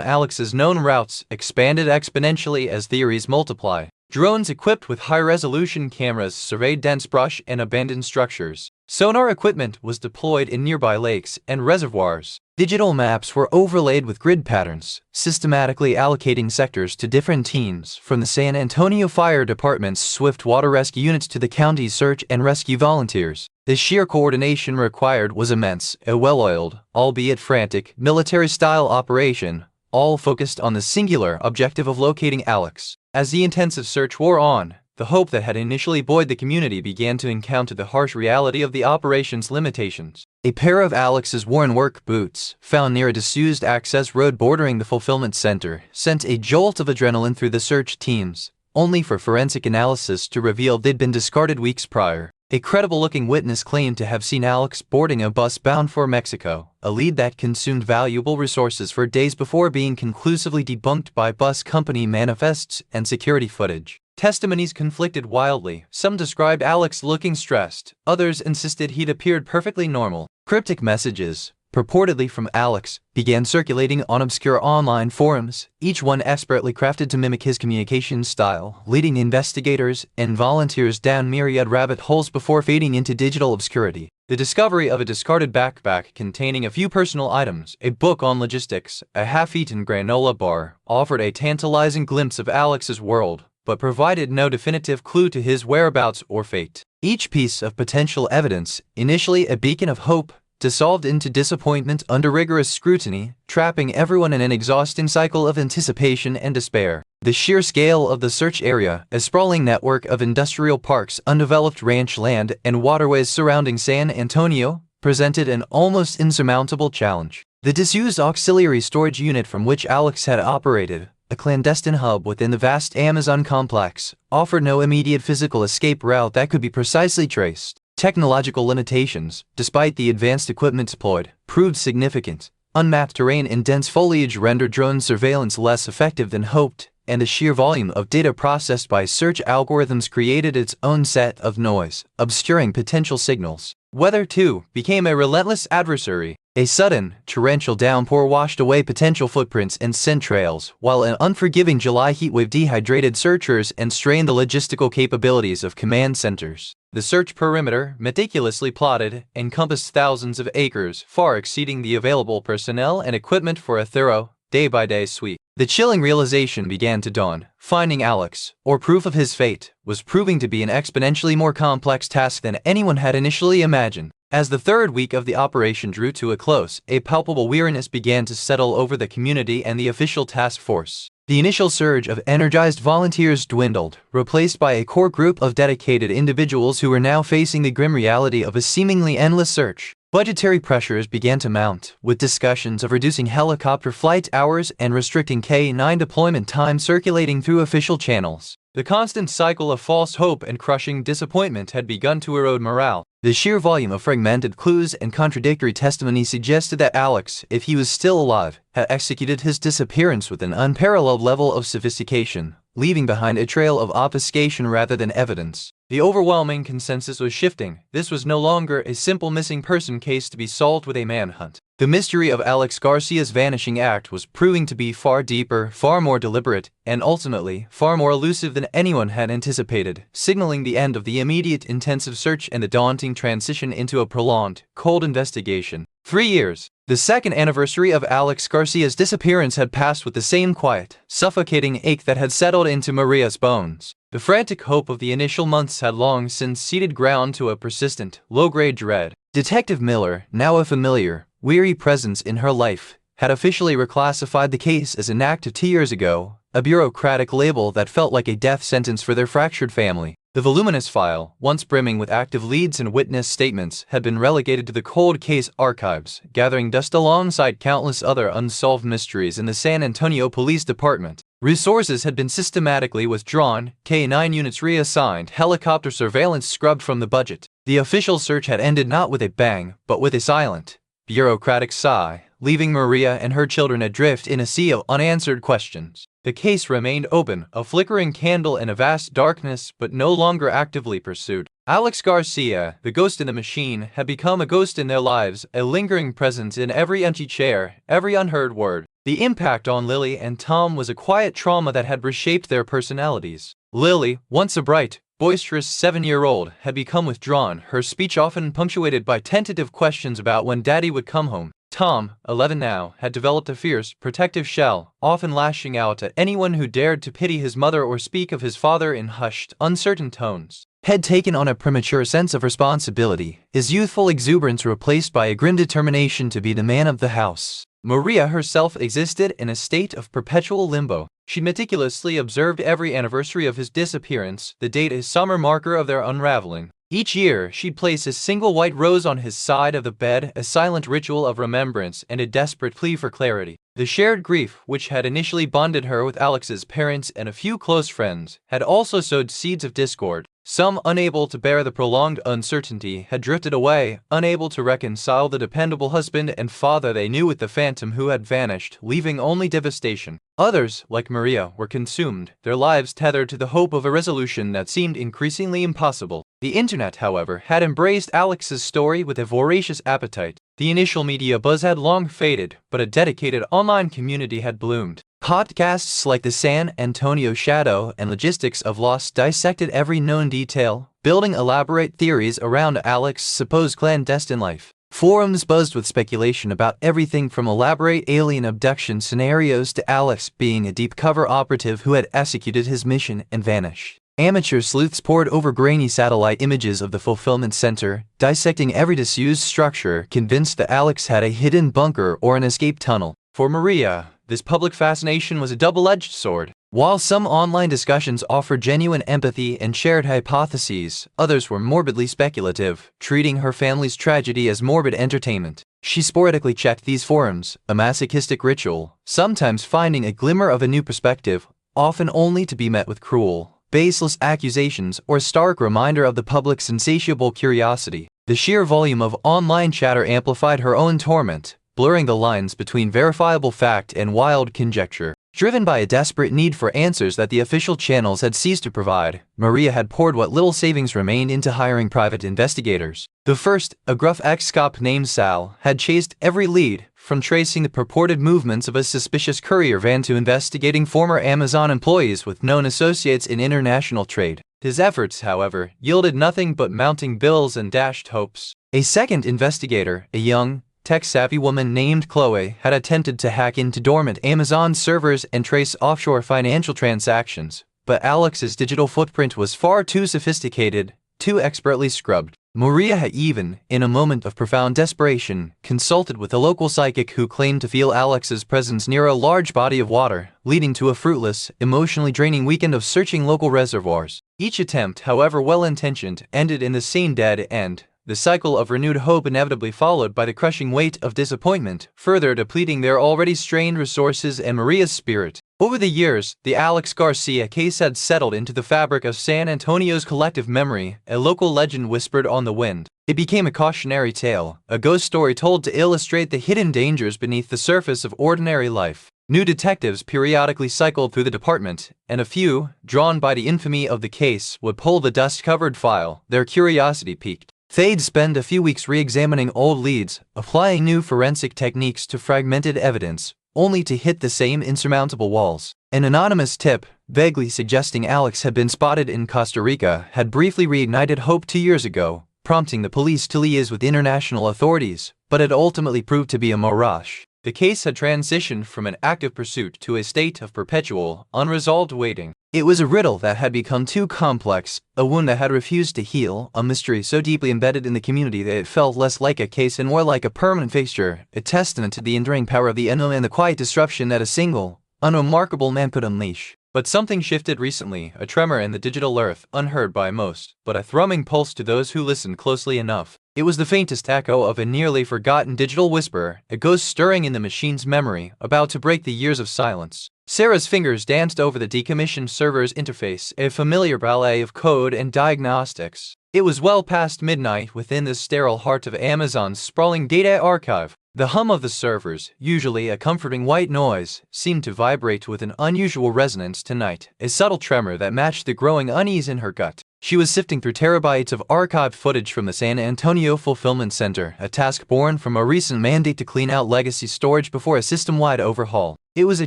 Speaker 1: Alex's known routes, expanded exponentially as theories multiply. Drones equipped with high-resolution cameras surveyed dense brush and abandoned structures. Sonar equipment was deployed in nearby lakes and reservoirs. Digital maps were overlaid with grid patterns, systematically allocating sectors to different teams, from the San Antonio Fire Department's swift water rescue units to the county's search and rescue volunteers. The sheer coordination required was immense, a well-oiled, albeit frantic, military-style operation, all focused on the singular objective of locating Alex. As the intensive search wore on, the hope that had initially buoyed the community began to encounter the harsh reality of the operation's limitations. A pair of Alex's worn work boots, found near a disused access road bordering the fulfillment center, sent a jolt of adrenaline through the search teams, only for forensic analysis to reveal they'd been discarded weeks prior. A credible-looking witness claimed to have seen Alex boarding a bus bound for Mexico, a lead that consumed valuable resources for days before being conclusively debunked by bus company manifests and security footage. Testimonies conflicted wildly. Some described Alex looking stressed, others insisted he'd appeared perfectly normal. Cryptic messages, purportedly from Alex, began circulating on obscure online forums, each one expertly crafted to mimic his communication style, leading investigators and volunteers down myriad rabbit holes before fading into digital obscurity. The discovery of a discarded backpack containing a few personal items, a book on logistics, a half-eaten granola bar, offered a tantalizing glimpse of Alex's world, but provided no definitive clue to his whereabouts or fate. Each piece of potential evidence, initially a beacon of hope, dissolved into disappointment under rigorous scrutiny, trapping everyone in an exhausting cycle of anticipation and despair. The sheer scale of the search area, a sprawling network of industrial parks, undeveloped ranch land, and waterways surrounding San Antonio, presented an almost insurmountable challenge. The disused auxiliary storage unit from which Alex had operated, a clandestine hub within the vast Amazon complex, offered no immediate physical escape route that could be precisely traced. Technological limitations, despite the advanced equipment deployed, proved significant. Unmapped terrain and dense foliage rendered drone surveillance less effective than hoped, and the sheer volume of data processed by search algorithms created its own set of noise, obscuring potential signals. Weather, too, became a relentless adversary. A sudden, torrential downpour washed away potential footprints and scent trails, while an unforgiving July heatwave dehydrated searchers and strained the logistical capabilities of command centers. The search perimeter, meticulously plotted, encompassed thousands of acres, far exceeding the available personnel and equipment for a thorough, day-by-day sweep. The chilling realization began to dawn. Finding Alex, or proof of his fate, was proving to be an exponentially more complex task than anyone had initially imagined. As the third week of the operation drew to a close, a palpable weariness began to settle over the community and the official task force. The initial surge of energized volunteers dwindled, replaced by a core group of dedicated individuals who were now facing the grim reality of a seemingly endless search. Budgetary pressures began to mount, with discussions of reducing helicopter flight hours and restricting K-9 deployment time circulating through official channels. The constant cycle of false hope and crushing disappointment had begun to erode morale. The sheer volume of fragmented clues and contradictory testimony suggested that Alex, if he was still alive, had executed his disappearance with an unparalleled level of sophistication, leaving behind a trail of obfuscation rather than evidence. The overwhelming consensus was shifting. This was no longer a simple missing person case to be solved with a manhunt. The mystery of Alex Garcia's vanishing act was proving to be far deeper, far more deliberate, and ultimately, far more elusive than anyone had anticipated, signaling the end of the immediate intensive search and the daunting transition into a prolonged, cold investigation. 3 years. The second anniversary of Alex Garcia's disappearance had passed with the same quiet, suffocating ache that had settled into Maria's bones. The frantic hope of the initial months had long since ceded ground to a persistent, low-grade dread. Detective Miller, now a familiar, weary presence in her life, had officially reclassified the case as inactive 2 years ago, a bureaucratic label that felt like a death sentence for their fractured family. The voluminous file, once brimming with active leads and witness statements, had been relegated to the cold case archives, gathering dust alongside countless other unsolved mysteries in the San Antonio Police Department. Resources had been systematically withdrawn, K-9 units reassigned, helicopter surveillance scrubbed from the budget. The official search had ended not with a bang, but with a silent, bureaucratic sigh, leaving Maria and her children adrift in a sea of unanswered questions. The case remained open, a flickering candle in a vast darkness, but no longer actively pursued. Alex Garcia, the ghost in the machine, had become a ghost in their lives, a lingering presence in every empty chair, every unheard word. The impact on Lily and Tom was a quiet trauma that had reshaped their personalities. Lily, once a bright, boisterous 7-year-old, had become withdrawn, her speech often punctuated by tentative questions about when Daddy would come home. Tom, 11 now, had developed a fierce, protective shell, often lashing out at anyone who dared to pity his mother or speak of his father in hushed, uncertain tones. Had taken on a premature sense of responsibility, his youthful exuberance replaced by a grim determination to be the man of the house. Maria herself existed in a state of perpetual limbo. She meticulously observed every anniversary of his disappearance, the date a summer marker of their unraveling. Each year, she'd place a single white rose on his side of the bed, a silent ritual of remembrance and a desperate plea for clarity. The shared grief, which had initially bonded her with Alex's parents and a few close friends, had also sowed seeds of discord. Some, unable to bear the prolonged uncertainty, had drifted away, unable to reconcile the dependable husband and father they knew with the phantom who had vanished, leaving only devastation. Others, like Maria, were consumed, their lives tethered to the hope of a resolution that seemed increasingly impossible. The internet, however, had embraced Alex's story with a voracious appetite. The initial media buzz had long faded, but a dedicated online community had bloomed. Podcasts like the San Antonio Shadow and Logistics of Lost dissected every known detail, building elaborate theories around Alex's supposed clandestine life. Forums buzzed with speculation about everything from elaborate alien abduction scenarios to Alex being a deep-cover operative who had executed his mission and vanished. Amateur sleuths pored over grainy satellite images of the fulfillment center, dissecting every disused structure, convinced that Alex had a hidden bunker or an escape tunnel. For Maria, this public fascination was a double-edged sword. While some online discussions offered genuine empathy and shared hypotheses, others were morbidly speculative, treating her family's tragedy as morbid entertainment. She sporadically checked these forums, a masochistic ritual, sometimes finding a glimmer of a new perspective, often only to be met with cruel, baseless accusations or a stark reminder of the public's insatiable curiosity. The sheer volume of online chatter amplified her own torment, blurring the lines between verifiable fact and wild conjecture. Driven by a desperate need for answers that the official channels had ceased to provide, Maria had poured what little savings remained into hiring private investigators. The first, a gruff ex-cop named Sal, had chased every lead, from tracing the purported movements of a suspicious courier van to investigating former Amazon employees with known associates in international trade. His efforts, however, yielded nothing but mounting bills and dashed hopes. A second investigator, a young, tech-savvy woman named Chloe, had attempted to hack into dormant Amazon servers and trace offshore financial transactions, but Alex's digital footprint was far too sophisticated, too expertly scrubbed. Maria had even, in a moment of profound desperation, consulted with a local psychic who claimed to feel Alex's presence near a large body of water, leading to a fruitless, emotionally draining weekend of searching local reservoirs. Each attempt, however well-intentioned, ended in the same dead end. The cycle of renewed hope inevitably followed by the crushing weight of disappointment, further depleting their already strained resources and Maria's spirit. Over the years, the Alex Garcia case had settled into the fabric of San Antonio's collective memory, a local legend whispered on the wind. It became a cautionary tale, a ghost story told to illustrate the hidden dangers beneath the surface of ordinary life. New detectives periodically cycled through the department, and a few, drawn by the infamy of the case, would pull the dust-covered file, their curiosity piqued. They'd spend a few weeks re-examining old leads, applying new forensic techniques to fragmented evidence, only to hit the same insurmountable walls. An anonymous tip, vaguely suggesting Alex had been spotted in Costa Rica, had briefly reignited hope 2 years ago, prompting the police to liaise with international authorities, but it ultimately proved to be a mirage. The case had transitioned from an active pursuit to a state of perpetual, unresolved waiting. It was a riddle that had become too complex, a wound that had refused to heal, a mystery so deeply embedded in the community that it felt less like a case and more like a permanent fixture, a testament to the enduring power of the unknown and the quiet disruption that a single, unremarkable man could unleash. But something shifted recently, a tremor in the digital earth, unheard by most, but a thrumming pulse to those who listened closely enough. It was the faintest echo of a nearly forgotten digital whisper, a ghost stirring in the machine's memory, about to break the years of silence. Sarah's fingers danced over the decommissioned server's interface, a familiar ballet of code and diagnostics. It was well past midnight within the sterile heart of Amazon's sprawling data archive. The hum of the servers, usually a comforting white noise, seemed to vibrate with an unusual resonance tonight, a subtle tremor that matched the growing unease in her gut. She was sifting through terabytes of archived footage from the San Antonio Fulfillment Center, a task born from a recent mandate to clean out legacy storage before a system-wide overhaul. It was a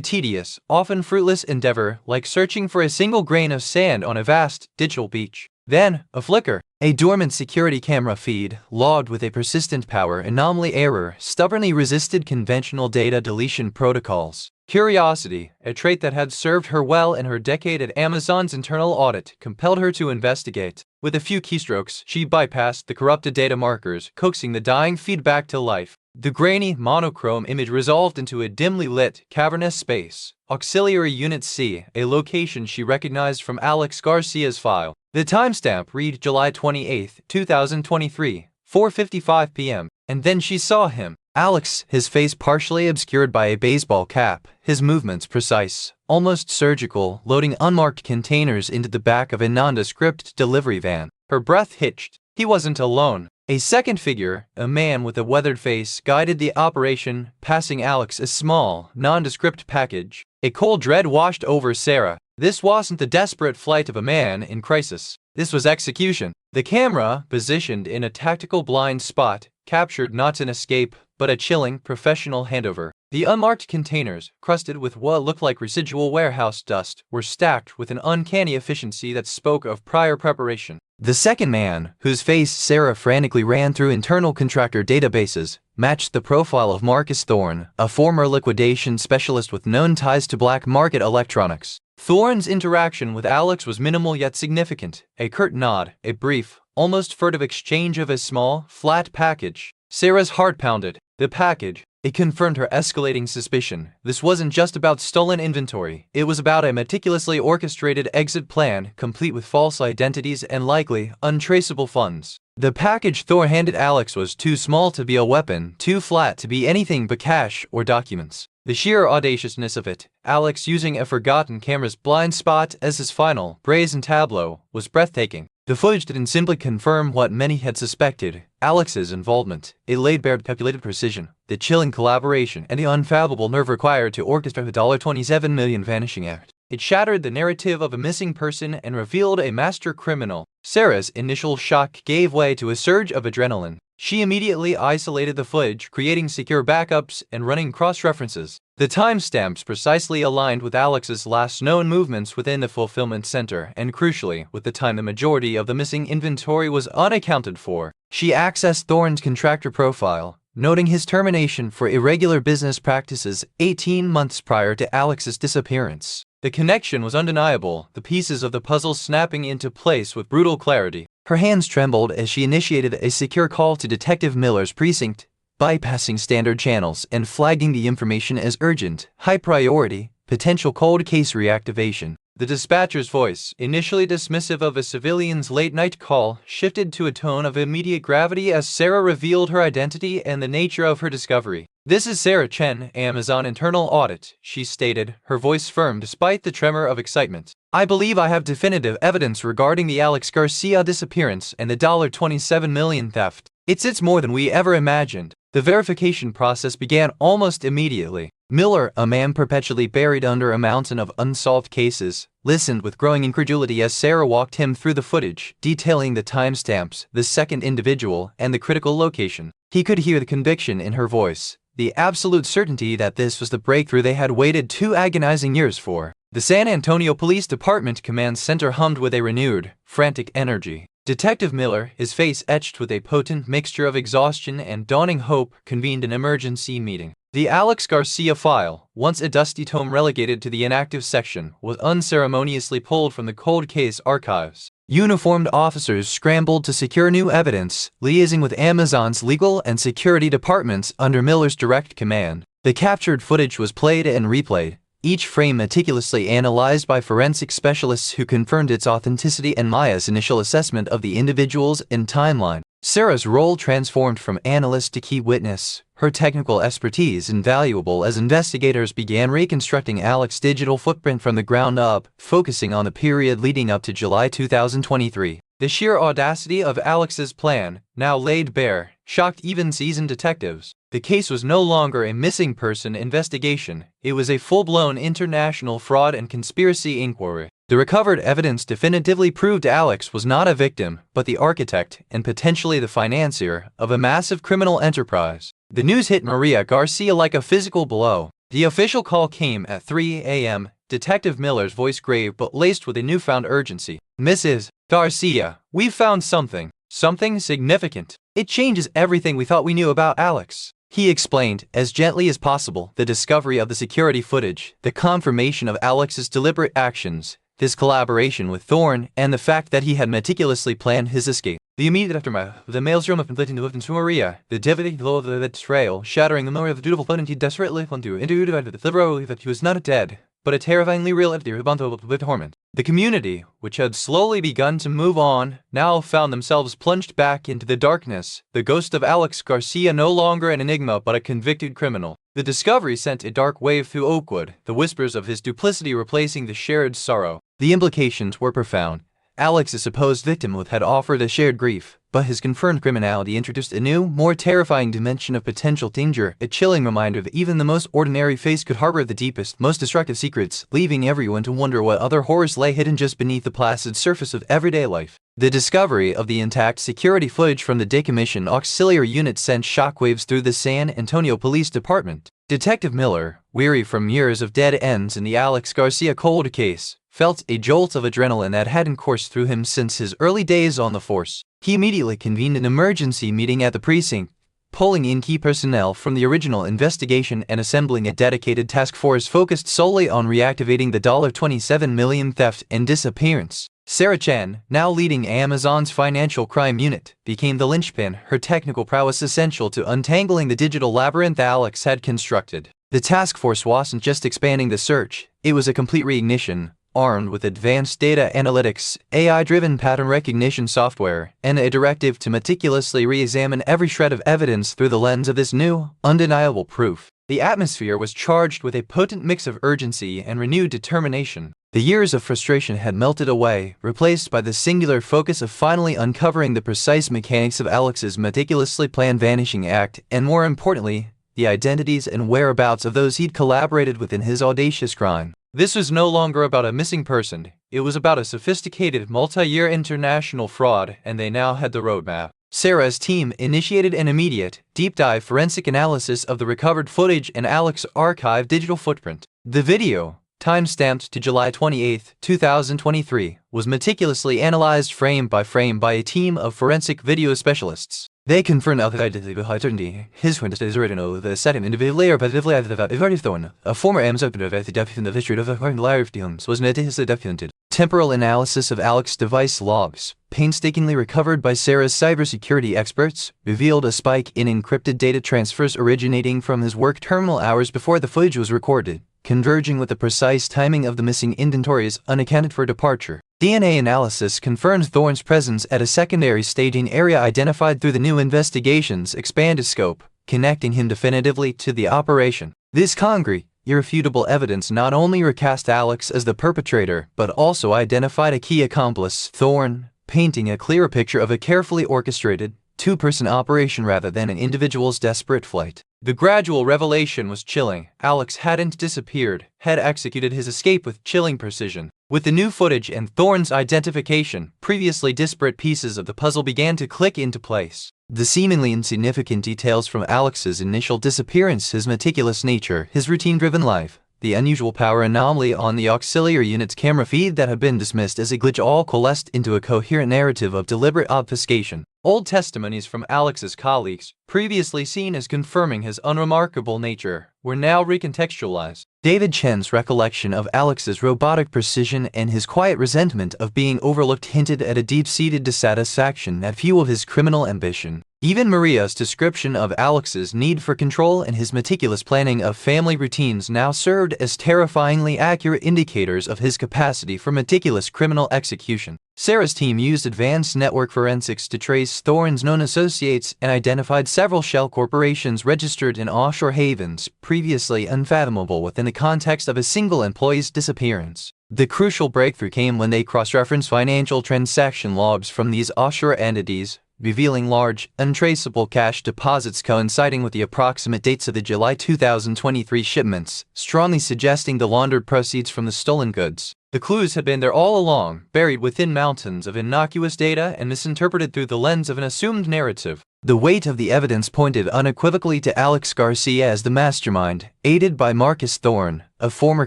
Speaker 1: tedious, often fruitless endeavor, like searching for a single grain of sand on a vast, digital beach. Then, a flicker. A dormant security camera feed, logged with a persistent power anomaly error, stubbornly resisted conventional data deletion protocols. Curiosity, a trait that had served her well in her decade at Amazon's internal audit, compelled her to investigate. With a few keystrokes, she bypassed the corrupted data markers, coaxing the dying feed back to life. The grainy, monochrome image resolved into a dimly lit, cavernous space. Auxiliary Unit C, a location she recognized from Alex Garcia's file. The timestamp read July 28, 2023, 4:55 p.m. And then she saw him. Alex, his face partially obscured by a baseball cap, his movements precise, almost surgical, loading unmarked containers into the back of a nondescript delivery van. Her breath hitched. He wasn't alone. A second figure, a man with a weathered face, guided the operation, passing Alex a small, nondescript package. A cold dread washed over Sarah. This wasn't the desperate flight of a man in crisis. This was execution. The camera, positioned in a tactical blind spot, captured not an escape, but a chilling, professional handover. The unmarked containers, crusted with what looked like residual warehouse dust, were stacked with an uncanny efficiency that spoke of prior preparation. The second man, whose face Sarah frantically ran through internal contractor databases, matched the profile of Marcus Thorne, a former liquidation specialist with known ties to black market electronics. Thorne's interaction with Alex was minimal yet significant. A curt nod, a brief, almost furtive exchange of a small, flat package. Sarah's heart pounded. The package. It confirmed her escalating suspicion. This wasn't just about stolen inventory. It was about a meticulously orchestrated exit plan, complete with false identities and likely, untraceable funds. The package Thor handed Alex was too small to be a weapon, too flat to be anything but cash or documents. The sheer audaciousness of it, Alex using a forgotten camera's blind spot as his final, brazen tableau, was breathtaking. The footage didn't simply confirm what many had suspected, Alex's involvement. It laid bare calculated precision, the chilling collaboration, and the unfathomable nerve required to orchestrate the $27 million vanishing act. It shattered the narrative of a missing person and revealed a master criminal. Sarah's initial shock gave way to a surge of adrenaline. She immediately isolated the footage, creating secure backups and running cross-references. The timestamps precisely aligned with Alex's last known movements within the fulfillment center, and crucially, with the time the majority of the missing inventory was unaccounted for. She accessed Thorne's contractor profile, noting his termination for irregular business practices 18 months prior to Alex's disappearance. The connection was undeniable, the pieces of the puzzle snapping into place with brutal clarity. Her hands trembled as she initiated a secure call to Detective Miller's precinct, bypassing standard channels and flagging the information as urgent, high priority, potential cold case reactivation. The dispatcher's voice, initially dismissive of a civilian's late-night call, shifted to a tone of immediate gravity as Sarah revealed her identity and the nature of her discovery. "This is Sarah Chen, Amazon Internal Audit," she stated, her voice firm despite the tremor of excitement. "I believe I have definitive evidence regarding the Alex Garcia disappearance and the $27 million theft. It's more than we ever imagined." The verification process began almost immediately. Miller, a man perpetually buried under a mountain of unsolved cases, listened with growing incredulity as Sarah walked him through the footage, detailing the timestamps, the second individual, and the critical location. He could hear the conviction in her voice, the absolute certainty that this was the breakthrough they had waited 2 agonizing years for. The San Antonio Police Department Command Center hummed with a renewed, frantic energy. Detective Miller, his face etched with a potent mixture of exhaustion and dawning hope, convened an emergency meeting. The Alex Garcia file, once a dusty tome relegated to the inactive section, was unceremoniously pulled from the cold case archives. Uniformed officers scrambled to secure new evidence, liaising with Amazon's legal and security departments under Miller's direct command. The captured footage was played and replayed, each frame meticulously analyzed by forensic specialists who confirmed its authenticity and Maya's initial assessment of the individuals and timeline. Sarah's role transformed from analyst to key witness, her technical expertise invaluable as investigators began reconstructing Alex's digital footprint from the ground up, focusing on the period leading up to July 2023. The sheer audacity of Alex's plan, now laid bare, shocked even seasoned detectives. The case was no longer a missing person investigation, it was a full-blown international fraud and conspiracy inquiry. The recovered evidence definitively proved Alex was not a victim, but the architect, and potentially the financier, of a massive criminal enterprise. The news hit Maria Garcia like a physical blow. The official call came at 3 a.m., Detective Miller's voice grave but laced with a newfound urgency. Mrs. Garcia, we've found something. Something significant. It changes everything we thought we knew about Alex. He explained, as gently as possible, the discovery of the security footage, the confirmation of Alex's deliberate actions, his collaboration with Thorne, and the fact that he had meticulously planned his escape. The immediate aftermath of the maelstrom of conflicting devotion to Maria, the devastating blow of the betrayal, shattering the memory of the dutiful friend he desperately clung to, individuated the liberal that he was not dead, but a terrifyingly real entity responsible with torment. The community, which had slowly begun to move on, now found themselves plunged back into the darkness, the ghost of Alex Garcia no longer an enigma but a convicted criminal. The discovery sent a dark wave through Oakwood, the whispers of his duplicity replacing the shared sorrow. The implications were profound. Alex's supposed victim had offered a shared grief, but his confirmed criminality introduced a new, more terrifying dimension of potential danger, a chilling reminder that even the most ordinary face could harbor the deepest, most destructive secrets, leaving everyone to wonder what other horrors lay hidden just beneath the placid surface of everyday life. The discovery of the intact security footage from the decommissioned auxiliary unit sent shockwaves through the San Antonio Police Department. Detective Miller, weary from years of dead ends in the Alex Garcia cold case, felt a jolt of adrenaline that hadn't coursed through him since his early days on the force. He immediately convened an emergency meeting at the precinct, pulling in key personnel from the original investigation and assembling a dedicated task force focused solely on reactivating the $27 million theft and disappearance. Sarah Chen, now leading Amazon's financial crime unit, became the linchpin, her technical prowess essential to untangling the digital labyrinth Alex had constructed. The task force wasn't just expanding the search, it was a complete reignition, armed with advanced data analytics, AI-driven pattern recognition software, and a directive to meticulously re-examine every shred of evidence through the lens of this new, undeniable proof. The atmosphere was charged with a potent mix of urgency and renewed determination. The years of frustration had melted away, replaced by the singular focus of finally uncovering the precise mechanics of Alex's meticulously planned vanishing act, and more importantly, the identities and whereabouts of those he'd collaborated with in his audacious crime. This was no longer about a missing person, it was about a sophisticated multi-year international fraud, and they now had the roadmap. Sarah's team initiated an immediate, deep-dive forensic analysis of the recovered footage and Alex's archived digital footprint. The video, time-stamped to July 28, 2023, was meticulously analyzed frame by a team of forensic video specialists. They confirmed authenticity behind certainty. His friend is original, the second individually or positively identified Thorne, a former Amazon deputy in the history of the live films, was meticulously documented. Temporal analysis of Alex's device logs, painstakingly recovered by Sarah's cybersecurity experts, revealed a spike in encrypted data transfers originating from his work terminal hours before the footage was recorded, converging with the precise timing of the missing inventory's unaccounted for departure. DNA analysis confirmed Thorne's presence at a secondary staging area identified through the new investigation's expanded scope, connecting him definitively to the operation. This concrete, irrefutable evidence not only recast Alex as the perpetrator, but also identified a key accomplice, Thorne, painting a clearer picture of a carefully orchestrated, two-person operation rather than an individual's desperate flight. The gradual revelation was chilling. Alex hadn't disappeared, had executed his escape with chilling precision. With the new footage and Thorne's identification, previously disparate pieces of the puzzle began to click into place. The seemingly insignificant details from Alex's initial disappearance, his meticulous nature, his routine-driven life, the unusual power anomaly on the auxiliary unit's camera feed that had been dismissed as a glitch all coalesced into a coherent narrative of deliberate obfuscation. Old testimonies from Alex's colleagues, previously seen as confirming his unremarkable nature, were now recontextualized. David Chen's recollection of Alex's robotic precision and his quiet resentment of being overlooked hinted at a deep-seated dissatisfaction that fueled his criminal ambition. Even Maria's description of Alex's need for control and his meticulous planning of family routines now served as terrifyingly accurate indicators of his capacity for meticulous criminal execution. Sarah's team used advanced network forensics to trace Thorne's known associates and identified several shell corporations registered in offshore havens, previously unfathomable within the context of a single employee's disappearance. The crucial breakthrough came when they cross-referenced financial transaction logs from these offshore entities, revealing large, untraceable cash deposits coinciding with the approximate dates of the July 2023 shipments, strongly suggesting the laundered proceeds from the stolen goods. The clues had been there all along, buried within mountains of innocuous data and misinterpreted through the lens of an assumed narrative. The weight of the evidence pointed unequivocally to Alex Garcia as the mastermind, aided by Marcus Thorne, a former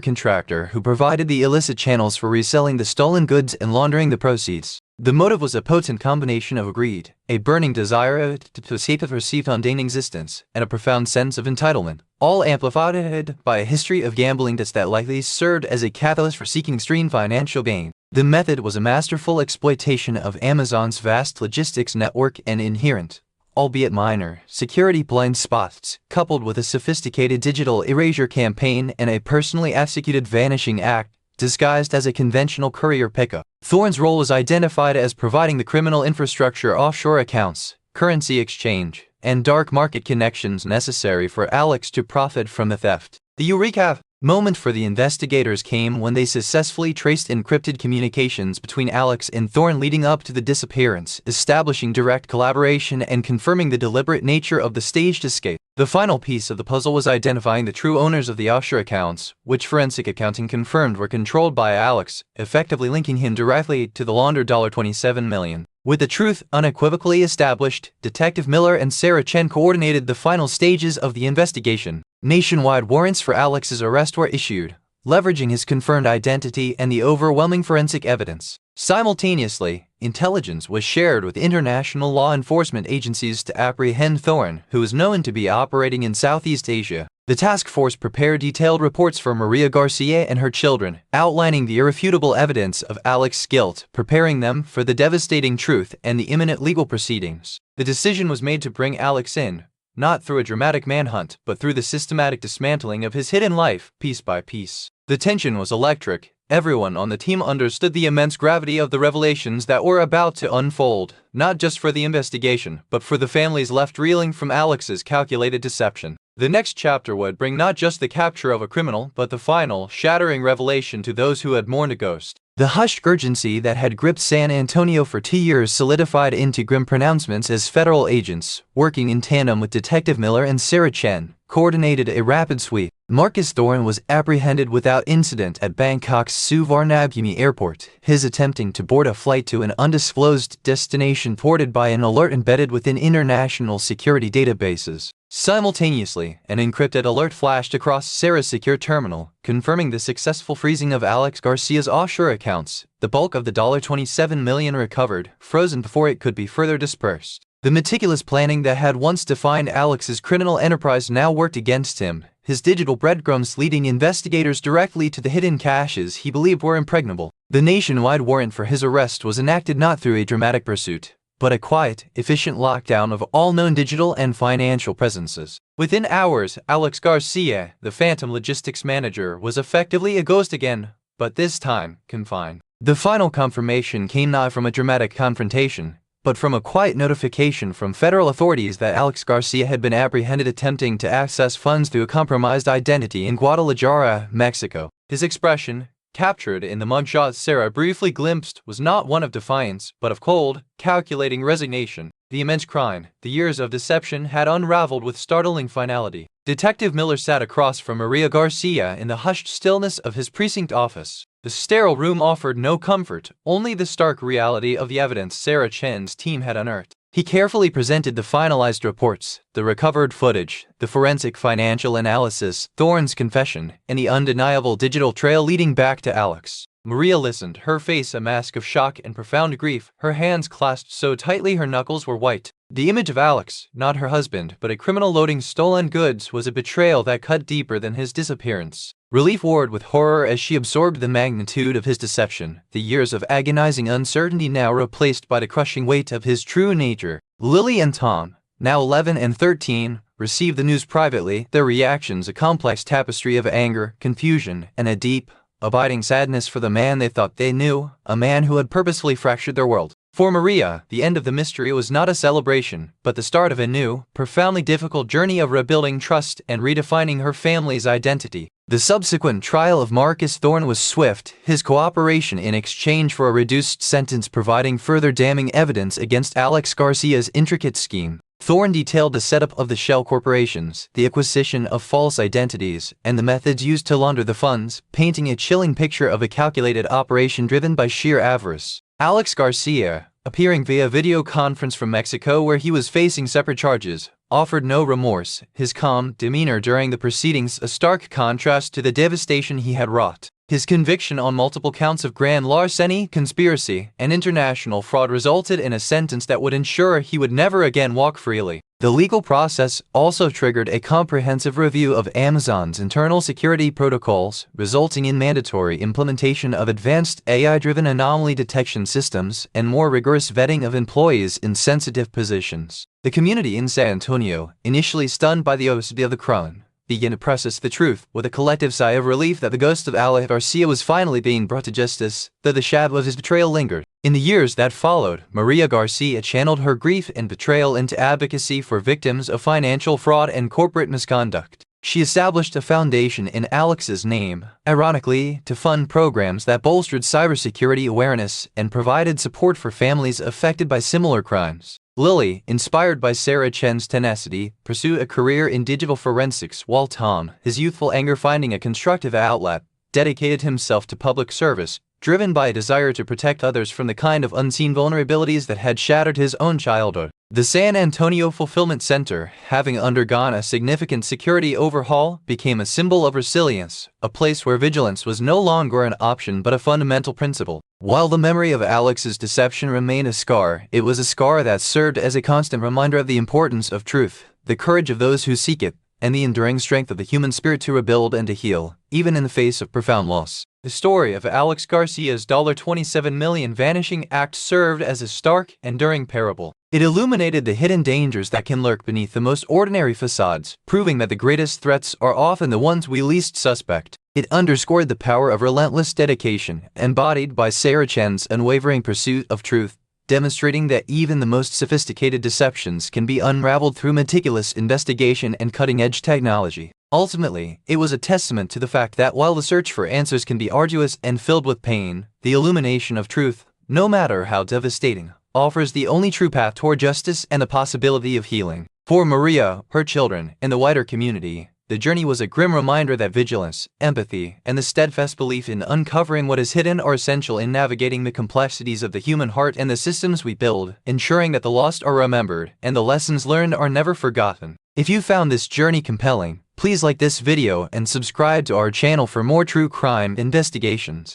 Speaker 1: contractor who provided the illicit channels for reselling the stolen goods and laundering the proceeds. The motive was a potent combination of greed, a burning desire to escape a perceived mundane existence, and a profound sense of entitlement, all amplified by a history of gambling debts that likely served as a catalyst for seeking extreme financial gain. The method was a masterful exploitation of Amazon's vast logistics network and inherent, albeit minor, security blind spots, coupled with a sophisticated digital erasure campaign and a personally executed vanishing act, disguised as a conventional courier pickup. Thorne's role was identified as providing the criminal infrastructure, offshore accounts, currency exchange, and dark market connections necessary for Alex to profit from the theft. The eureka moment for the investigators came when they successfully traced encrypted communications between Alex and Thorne leading up to the disappearance, establishing direct collaboration and confirming the deliberate nature of the staged escape. The final piece of the puzzle was identifying the true owners of the offshore accounts, which forensic accounting confirmed were controlled by Alex, effectively linking him directly to the laundered $27 million. With the truth unequivocally established, Detective Miller and Sarah Chen coordinated the final stages of the investigation. Nationwide warrants for Alex's arrest were issued, leveraging his confirmed identity and the overwhelming forensic evidence. Simultaneously, intelligence was shared with international law enforcement agencies to apprehend Thorne, who was known to be operating in Southeast Asia. The task force prepared detailed reports for Maria Garcia and her children, outlining the irrefutable evidence of Alex's guilt, preparing them for the devastating truth and the imminent legal proceedings. The decision was made to bring Alex in, not through a dramatic manhunt, but through the systematic dismantling of his hidden life, piece by piece. The tension was electric. Everyone on the team understood the immense gravity of the revelations that were about to unfold, not just for the investigation, but for the families left reeling from Alex's calculated deception. The next chapter would bring not just the capture of a criminal, but the final, shattering revelation to those who had mourned a ghost. The hushed urgency that had gripped San Antonio for 2 years solidified into grim pronouncements as federal agents, working in tandem with Detective Miller and Sarah Chen, coordinated a rapid sweep. Marcus Thorne was apprehended without incident at Bangkok's Suvarnabhumi airport, his attempting to board a flight to an undisclosed destination thwarted by an alert embedded within international security databases. Simultaneously, an encrypted alert flashed across Sarah's secure terminal, confirming the successful freezing of Alex Garcia's offshore accounts, the bulk of the $27 million recovered, frozen before it could be further dispersed. The meticulous planning that had once defined Alex's criminal enterprise now worked against him, his digital breadcrumbs leading investigators directly to the hidden caches he believed were impregnable. The nationwide warrant for his arrest was enacted not through a dramatic pursuit, but a quiet, efficient lockdown of all known digital and financial presences. Within hours, Alex Garcia, the phantom logistics manager, was effectively a ghost again, but this time confined. The final confirmation came not from a dramatic confrontation, but from a quiet notification from federal authorities that Alex Garcia had been apprehended attempting to access funds through a compromised identity in Guadalajara, Mexico. His expression, captured in the mugshot Sarah briefly glimpsed, was not one of defiance, but of cold, calculating resignation. The immense crime, the years of deception, had unraveled with startling finality. Detective Miller sat across from Maria Garcia in the hushed stillness of his precinct office. The sterile room offered no comfort, only the stark reality of the evidence Sarah Chen's team had unearthed. He carefully presented the finalized reports, the recovered footage, the forensic financial analysis, Thorne's confession, and the undeniable digital trail leading back to Alex. Maria listened, her face a mask of shock and profound grief, her hands clasped so tightly her knuckles were white. The image of Alex, not her husband, but a criminal loading stolen goods, was a betrayal that cut deeper than his disappearance. Relief warred with horror as she absorbed the magnitude of his deception, the years of agonizing uncertainty now replaced by the crushing weight of his true nature. Lily and Tom, now 11 and 13, received the news privately, their reactions a complex tapestry of anger, confusion, and a deep, abiding sadness for the man they thought they knew, a man who had purposefully fractured their world. For Maria, the end of the mystery was not a celebration, but the start of a new, profoundly difficult journey of rebuilding trust and redefining her family's identity. The subsequent trial of Marcus Thorne was swift, his cooperation in exchange for a reduced sentence providing further damning evidence against Alex Garcia's intricate scheme. Thorne detailed the setup of the shell corporations, the acquisition of false identities, and the methods used to launder the funds, painting a chilling picture of a calculated operation driven by sheer avarice. Alex Garcia, appearing via video conference from Mexico where he was facing separate charges, offered no remorse, his calm demeanor during the proceedings a stark contrast to the devastation he had wrought. His conviction on multiple counts of grand larceny, conspiracy, and international fraud resulted in a sentence that would ensure he would never again walk freely. The legal process also triggered a comprehensive review of Amazon's internal security protocols, resulting in mandatory implementation of advanced AI-driven anomaly detection systems and more rigorous vetting of employees in sensitive positions. The community in San Antonio, initially stunned by the audacity of the crime, began to process the truth with a collective sigh of relief that the ghost of Alex Garcia was finally being brought to justice, though the shadow of his betrayal lingered. In the years that followed, Maria Garcia channeled her grief and betrayal into advocacy for victims of financial fraud and corporate misconduct. She established a foundation in Alex's name, ironically, to fund programs that bolstered cybersecurity awareness and provided support for families affected by similar crimes. Lily, inspired by Sarah Chen's tenacity, pursued a career in digital forensics, while Tom, his youthful anger finding a constructive outlet, dedicated himself to public service, driven by a desire to protect others from the kind of unseen vulnerabilities that had shattered his own childhood. The San Antonio Fulfillment Center, having undergone a significant security overhaul, became a symbol of resilience, a place where vigilance was no longer an option but a fundamental principle. While the memory of Alex's deception remained a scar, it was a scar that served as a constant reminder of the importance of truth, the courage of those who seek it, and the enduring strength of the human spirit to rebuild and to heal, even in the face of profound loss. The story of Alex Garcia's $27 million vanishing act served as a stark, enduring parable. It illuminated the hidden dangers that can lurk beneath the most ordinary facades, proving that the greatest threats are often the ones we least suspect. It underscored the power of relentless dedication, embodied by Sarah Chen's unwavering pursuit of truth, demonstrating that even the most sophisticated deceptions can be unraveled through meticulous investigation and cutting-edge technology. Ultimately, it was a testament to the fact that while the search for answers can be arduous and filled with pain, the illumination of truth, no matter how devastating, offers the only true path toward justice and the possibility of healing. For Maria, her children, and the wider community, the journey was a grim reminder that vigilance, empathy, and the steadfast belief in uncovering what is hidden are essential in navigating the complexities of the human heart and the systems we build, ensuring that the lost are remembered and the lessons learned are never forgotten. If you found this journey compelling, please like this video and subscribe to our channel for more true crime investigations.